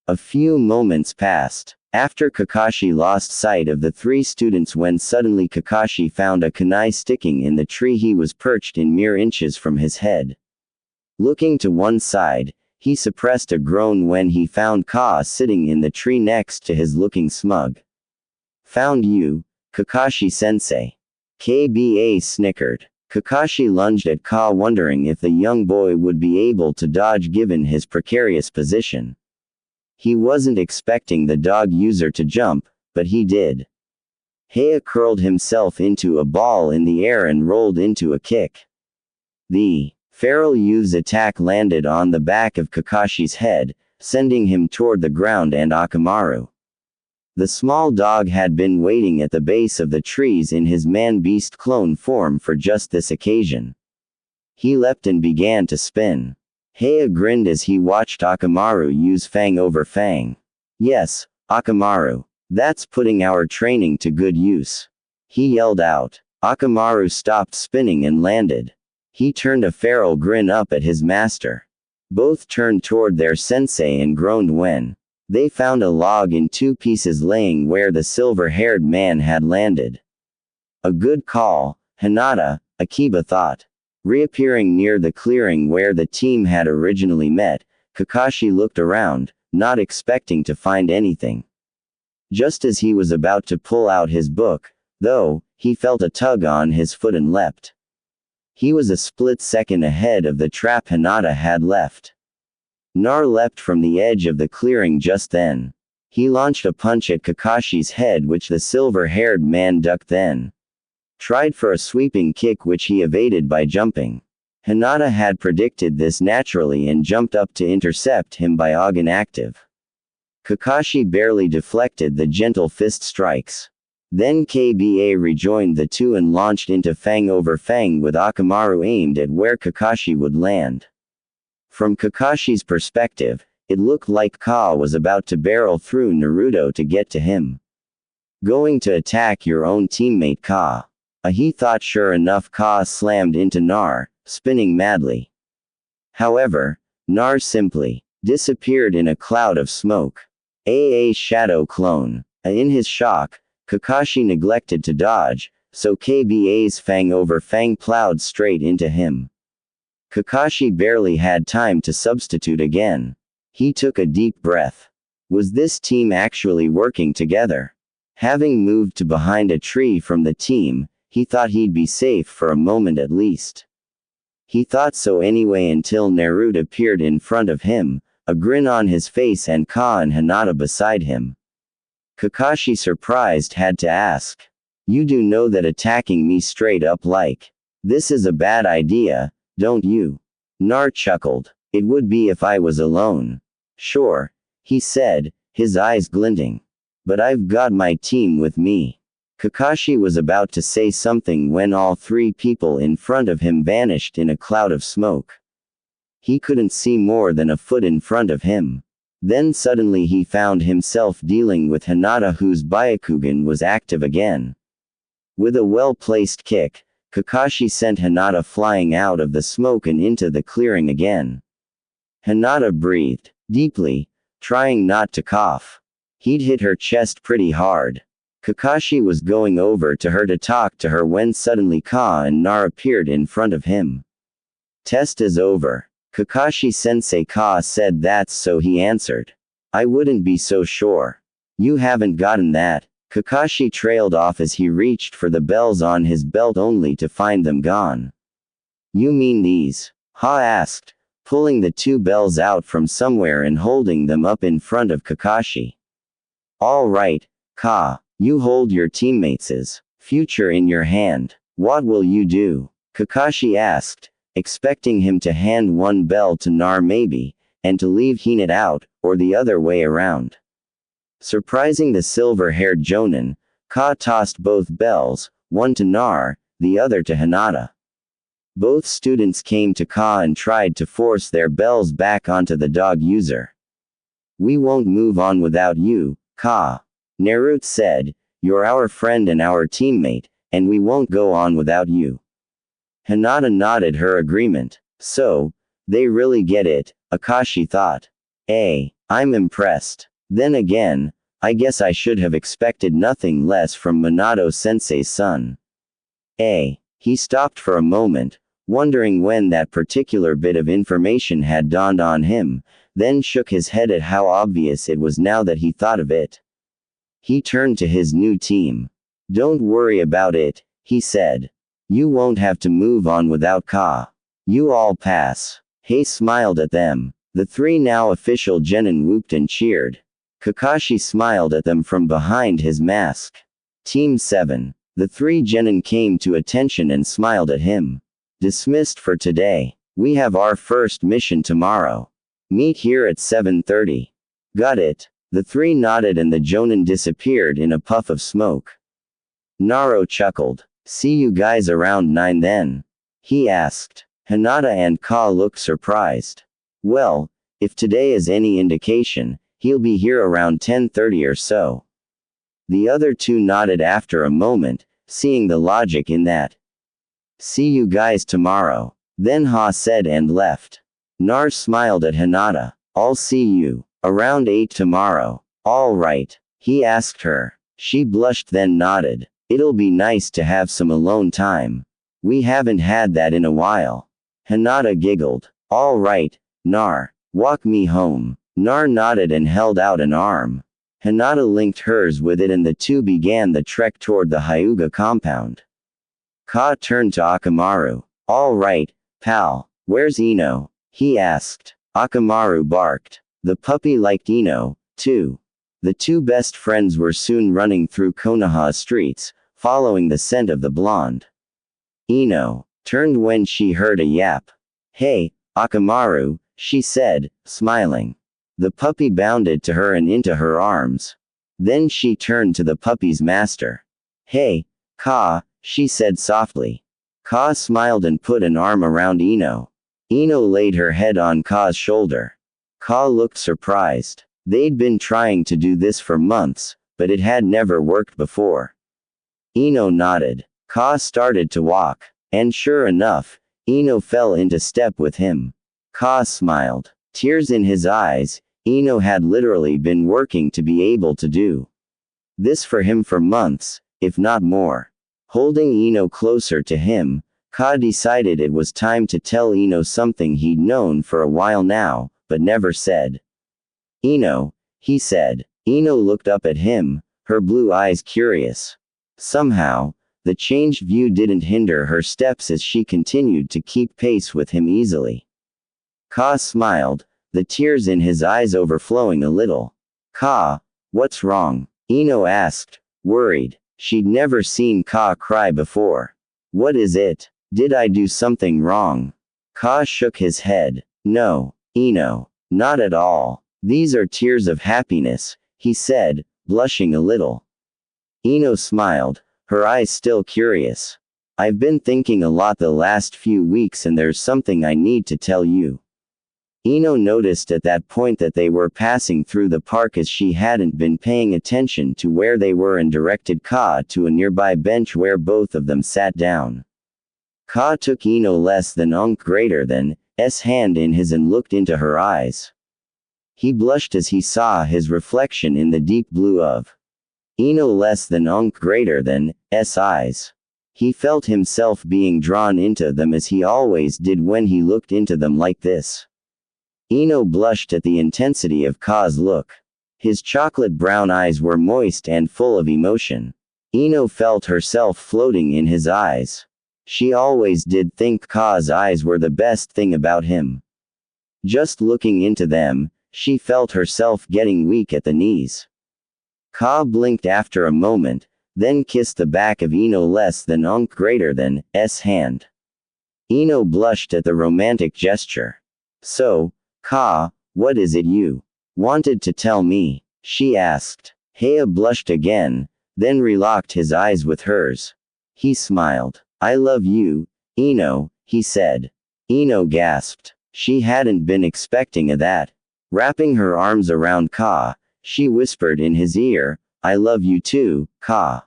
A few moments passed. After Kakashi lost sight of the 3 students when suddenly Kakashi found a kunai sticking in the tree he was perched in mere inches from his head. Looking to one side, he suppressed a groan when he found Ka sitting in the tree next to his looking smug. Found you, Kakashi-sensei. KBA snickered. Kakashi lunged at Ka wondering if the young boy would be able to dodge given his precarious position. He wasn't expecting the dog user to jump, but he did. Heya curled himself into a ball in the air and rolled into a kick. The feral youth's attack landed on the back of Kakashi's head, sending him toward the ground and Akamaru. The small dog had been waiting at the base of the trees in his man-beast clone form for just this occasion. He leapt and began to spin. Heya grinned as he watched Akamaru use fang over fang. Yes, Akamaru. That's putting our training to good use. He yelled out. Akamaru stopped spinning and landed. He turned a feral grin up at his master. Both turned toward their sensei and groaned when they found a log in 2 pieces laying where the silver-haired man had landed. A good call, Hinata, Akiba thought. Reappearing near the clearing where the team had originally met, Kakashi looked around, not expecting to find anything. Just as he was about to pull out his book, though, he felt a tug on his foot and leapt. He was a split second ahead of the trap Hinata had left. Nar leapt from the edge of the clearing just then. He launched a punch at Kakashi's head which the silver-haired man ducked then. Tried for a sweeping kick which he evaded by jumping. Hinata had predicted this naturally and jumped up to intercept him by Agen active. Kakashi barely deflected the gentle fist strikes. Then KBA rejoined the two and launched into Fang over Fang with Akamaru aimed at where Kakashi would land. From Kakashi's perspective, it looked like Ka was about to barrel through Naruto to get to him. Going to attack your own teammate Ka. He thought sure enough Ka slammed into Nar, spinning madly. However, Nar simply disappeared in a cloud of smoke. A shadow clone. In his shock, Kakashi neglected to dodge, so KBA's Fang over Fang plowed straight into him. Kakashi barely had time to substitute again. He took a deep breath. Was this team actually working together? Having moved to behind a tree from the team, he thought he'd be safe for a moment at least. He thought so anyway until Naruto appeared in front of him, a grin on his face and Ka and Hinata beside him. Kakashi, surprised, had to ask. You do know that attacking me straight up like this is a bad idea, don't you? Nar chuckled. It would be if I was alone. Sure, he said, his eyes glinting. But I've got my team with me. Kakashi was about to say something when all three people in front of him vanished in a cloud of smoke. He couldn't see more than a foot in front of him. Then suddenly he found himself dealing with Hinata, whose Byakugan was active again. With a well-placed kick, Kakashi sent Hinata flying out of the smoke and into the clearing again. Hinata breathed deeply, trying not to cough. He'd hit her chest pretty hard. Kakashi was going over to her to talk to her when suddenly Ka and Nar appeared in front of him. Test is over. Kakashi-sensei, Ka said. That's so, he answered. I wouldn't be so sure. You haven't gotten that. Kakashi trailed off as he reached for the bells on his belt only to find them gone. You mean these? Ha asked, pulling the two bells out from somewhere and holding them up in front of Kakashi. All right, Ka, you hold your teammates' future in your hand. What will you do? Kakashi asked, expecting him to hand one bell to Nar maybe, and to leave Hinata out, or the other way around. Surprising the silver-haired Jonin, Ka tossed both bells, one to Nar, the other to Hinata. Both students came to Ka and tried to force their bells back onto the dog user. We won't move on without you, Ka. Naruto said, you're our friend and our teammate, and we won't go on without you. Hinata nodded her agreement. So, they really get it, Akashi thought. I'm impressed. Then again, I guess I should have expected nothing less from Minato-sensei's son. He stopped for a moment, wondering when that particular bit of information had dawned on him, then shook his head at how obvious it was now that he thought of it. He turned to his new team. Don't worry about it, he said. You won't have to move on without Ka. You all pass. He smiled at them. The three now official genin whooped and cheered. Kakashi smiled at them from behind his mask. Team 7. The three genin came to attention and smiled at him. Dismissed for today. We have our first mission tomorrow. Meet here at 7:30. Got it. The three nodded and the Jonin disappeared in a puff of smoke. Naruto chuckled. See you guys around 9 then? He asked. Hinata and Ka looked surprised. Well, if today is any indication, he'll be here around 10:30 or so. The other two nodded after a moment, seeing the logic in that. See you guys tomorrow. Then Ha said and left. Nar smiled at Hinata. I'll see you around 8 tomorrow. All right, he asked her. She blushed then nodded. It'll be nice to have some alone time. We haven't had that in a while. Hinata giggled. All right, Nar, walk me home. Nar nodded and held out an arm. Hinata linked hers with it and the two began the trek toward the Hyuga compound. Ka turned to Akamaru. All right, pal, where's Ino? He asked. Akamaru barked. The puppy liked Ino, too. The two best friends were soon running through Konoha streets, following the scent of the blonde. Ino turned when she heard a yap. Hey, Akamaru, she said, smiling. The puppy bounded to her and into her arms. Then she turned to the puppy's master. Hey, Ka, she said softly. Ka smiled and put an arm around Ino. Ino laid her head on Ka's shoulder. Ka looked surprised. They'd been trying to do this for months, but it had never worked before. Ino nodded. Ka started to walk. And sure enough, Ino fell into step with him. Ka smiled. Tears in his eyes. Ino had literally been working to be able to do this for him for months, if not more. Holding Ino closer to him, Ka decided it was time to tell Ino something he'd known for a while now, but never said. Ino, he said. Ino looked up at him, her blue eyes curious. Somehow, the changed view didn't hinder her steps as she continued to keep pace with him easily. Ka smiled, the tears in his eyes overflowing a little. Ka, what's wrong? Ino asked, worried. She'd never seen Ka cry before. What is it? Did I do something wrong? Ka shook his head. No, Ino, not at all. These are tears of happiness, he said, blushing a little. Ino smiled, her eyes still curious. I've been thinking a lot the last few weeks and there's something I need to tell you. Ino noticed at that point that they were passing through the park as she hadn't been paying attention to where they were and directed Ka to a nearby bench where both of them sat down. Ka took Ino less than greater than S hand in his and looked into her eyes. He blushed as he saw his reflection in the deep blue of Ino less than greater than S eyes. He felt himself being drawn into them as he always did when he looked into them like this. Ino blushed at the intensity of Ka's look. His chocolate brown eyes were moist and full of emotion. Ino felt herself floating in his eyes. She always did think Ka's eyes were the best thing about him. Just looking into them, she felt herself getting weak at the knees. Ka blinked after a moment, then kissed the back of Ino less than greater than S hand. Ino blushed at the romantic gesture. So, Ka, what is it you wanted to tell me? She asked. Heya blushed again, then relocked his eyes with hers. He smiled. I love you, Ino, he said. Ino gasped. She hadn't been expecting that. Wrapping her arms around Ka, she whispered in his ear, I love you too, Ka.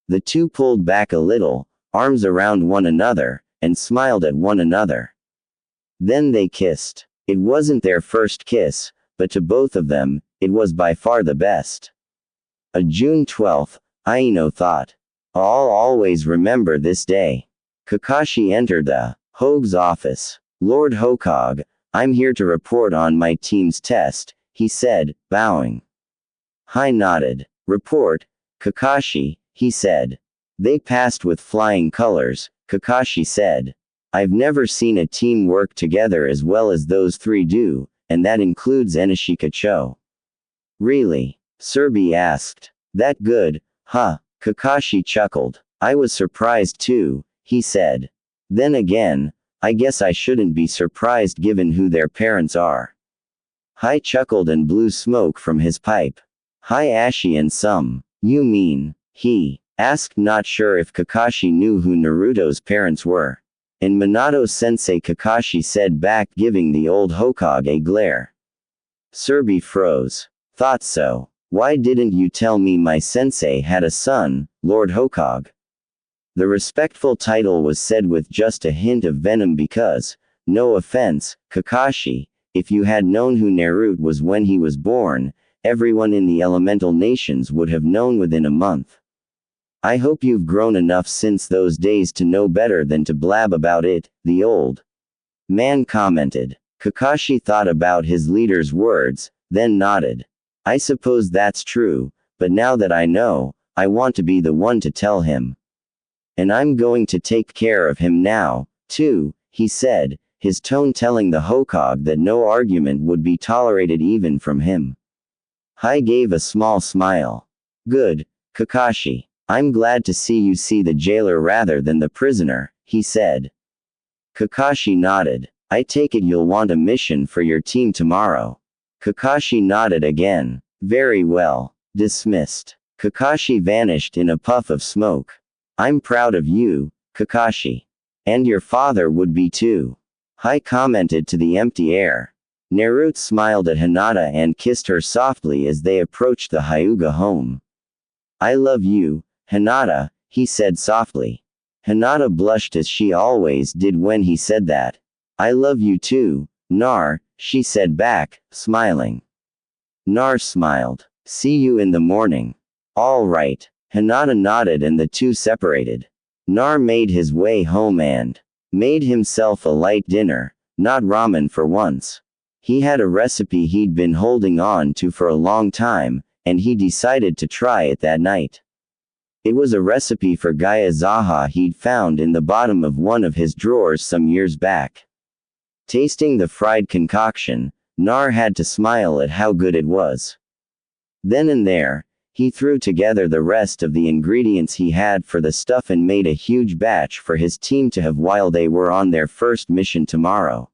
The two pulled back a little, arms around one another, and smiled at one another. Then they kissed. It wasn't their first kiss, but to both of them, it was by far the best. A June 12th, Ino thought. I'll always remember this day. Kakashi entered the Hogue's office. Lord Hokage, I'm here to report on my team's test, he said, bowing. Hai nodded. Report, Kakashi, he said. They passed with flying colors, Kakashi said. I've never seen a team work together as well as those three do, and that includes Enishika Cho. Really? Serbi asked. That good, huh? Kakashi chuckled. I was surprised too, he said. Then again, I guess I shouldn't be surprised given who their parents are. Hai chuckled and blew smoke from his pipe. Hi Ashi and some. You mean, he asked, not sure if Kakashi knew who Naruto's parents were. And Minato-sensei, Kakashi said back, giving the old Hokage a glare. Serbi froze. Thought so. Why didn't you tell me my sensei had a son, Lord Hokage? The respectful title was said with just a hint of venom because, no offense, Kakashi, if you had known who Naruto was when he was born, everyone in the elemental nations would have known within a month. I hope you've grown enough since those days to know better than to blab about it, the old man commented. Kakashi thought about his leader's words, then nodded. I suppose that's true, but now that I know, I want to be the one to tell him. And I'm going to take care of him now, too, he said, his tone telling the Hokage that no argument would be tolerated even from him. Hai gave a small smile. Good, Kakashi. I'm glad to see you see the jailer rather than the prisoner, he said. Kakashi nodded. I take it you'll want a mission for your team tomorrow. Kakashi nodded again. Very well. Dismissed. Kakashi vanished in a puff of smoke. I'm proud of you, Kakashi. And your father would be too. Hai commented to the empty air. Naruto smiled at Hinata and kissed her softly as they approached the Hyuga home. I love you, Hinata, he said softly. Hinata blushed as she always did when he said that. I love you too, Nar, she said back, smiling. Nar smiled. See you in the morning. All right. Hinata nodded and the two separated. Nar made his way home and made himself a light dinner, not ramen for once. He had a recipe he'd been holding on to for a long time, and he decided to try it that night. It was a recipe for gyoza he'd found in the bottom of one of his drawers some years back. Tasting the fried concoction, Nar had to smile at how good it was. Then and there, he threw together the rest of the ingredients he had for the stuff and made a huge batch for his team to have while they were on their first mission tomorrow.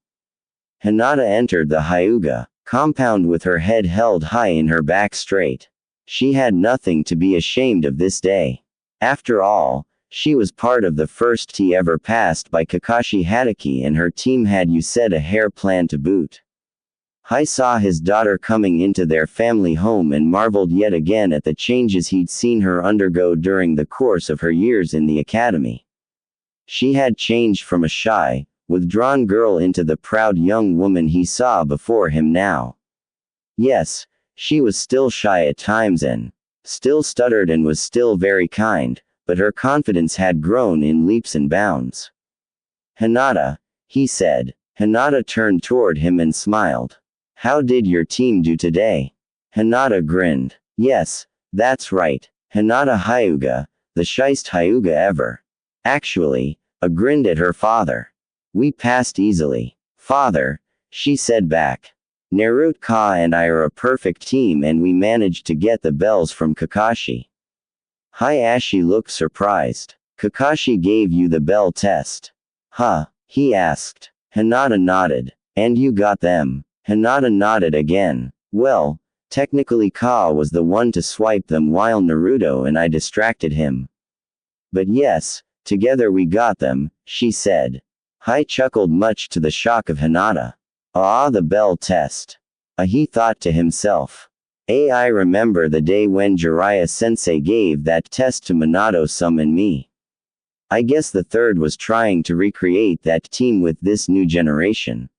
Hinata entered the Hyuga compound with her head held high and her back straight. She had nothing to be ashamed of this day. After all, she was part of the first tea ever passed by Kakashi Hatake and her team had a hair plan to boot. Hai saw his daughter coming into their family home and marveled yet again at the changes he'd seen her undergo during the course of her years in the academy. She had changed from a shy, withdrawn girl into the proud young woman he saw before him now. Yes, she was still shy at times and still stuttered and was still very kind, but her confidence had grown in leaps and bounds. Hinata, he said. Hinata turned toward him and smiled. How did your team do today? Hinata grinned. Yes, that's right. Hinata Hyuga, the shyest Hyuga ever. Actually, grinned at her father. We passed easily. Father, she said back. Naruto and I are a perfect team and we managed to get the bells from Kakashi. Hayashi looked surprised. Kakashi gave you the bell test. Huh? He asked. Hinata nodded. And you got them? Hinata nodded again. Well, technically Ka was the one to swipe them while Naruto and I distracted him. But yes, together we got them, she said. Hai chuckled much to the shock of Hinata. Ah, the bell test. He thought to himself. I remember the day when Jiraiya-sensei gave that test to Minato-sama and me. I guess the third was trying to recreate that team with this new generation.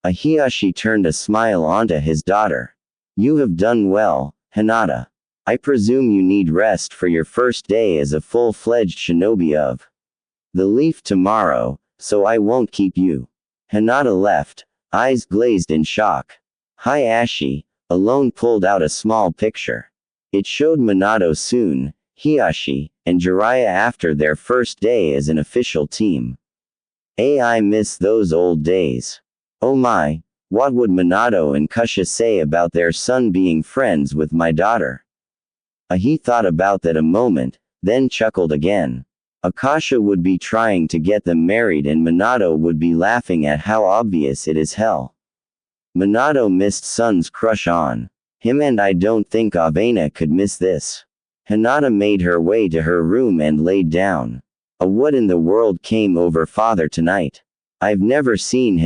Hiyashi turned a smile onto his daughter. You have done well, Hinata. I presume you need rest for your first day as a full-fledged shinobi of the leaf tomorrow, so I won't keep you. Hinata left, eyes glazed in shock. Hayashi, alone pulled out a small picture. It showed Minato soon, Hiyashi, and Jiraiya after their first day as an official team. I miss those old days. Oh my, what would Minato and Kusha say about their son being friends with my daughter? He thought about that a moment, then chuckled again. Akasha would be trying to get them married and Minato would be laughing at how obvious it is hell. Minato missed son's crush on him and I don't think Avena could miss this. Hinata made her way to her room and laid down. What in the world came over father tonight? I've never seen him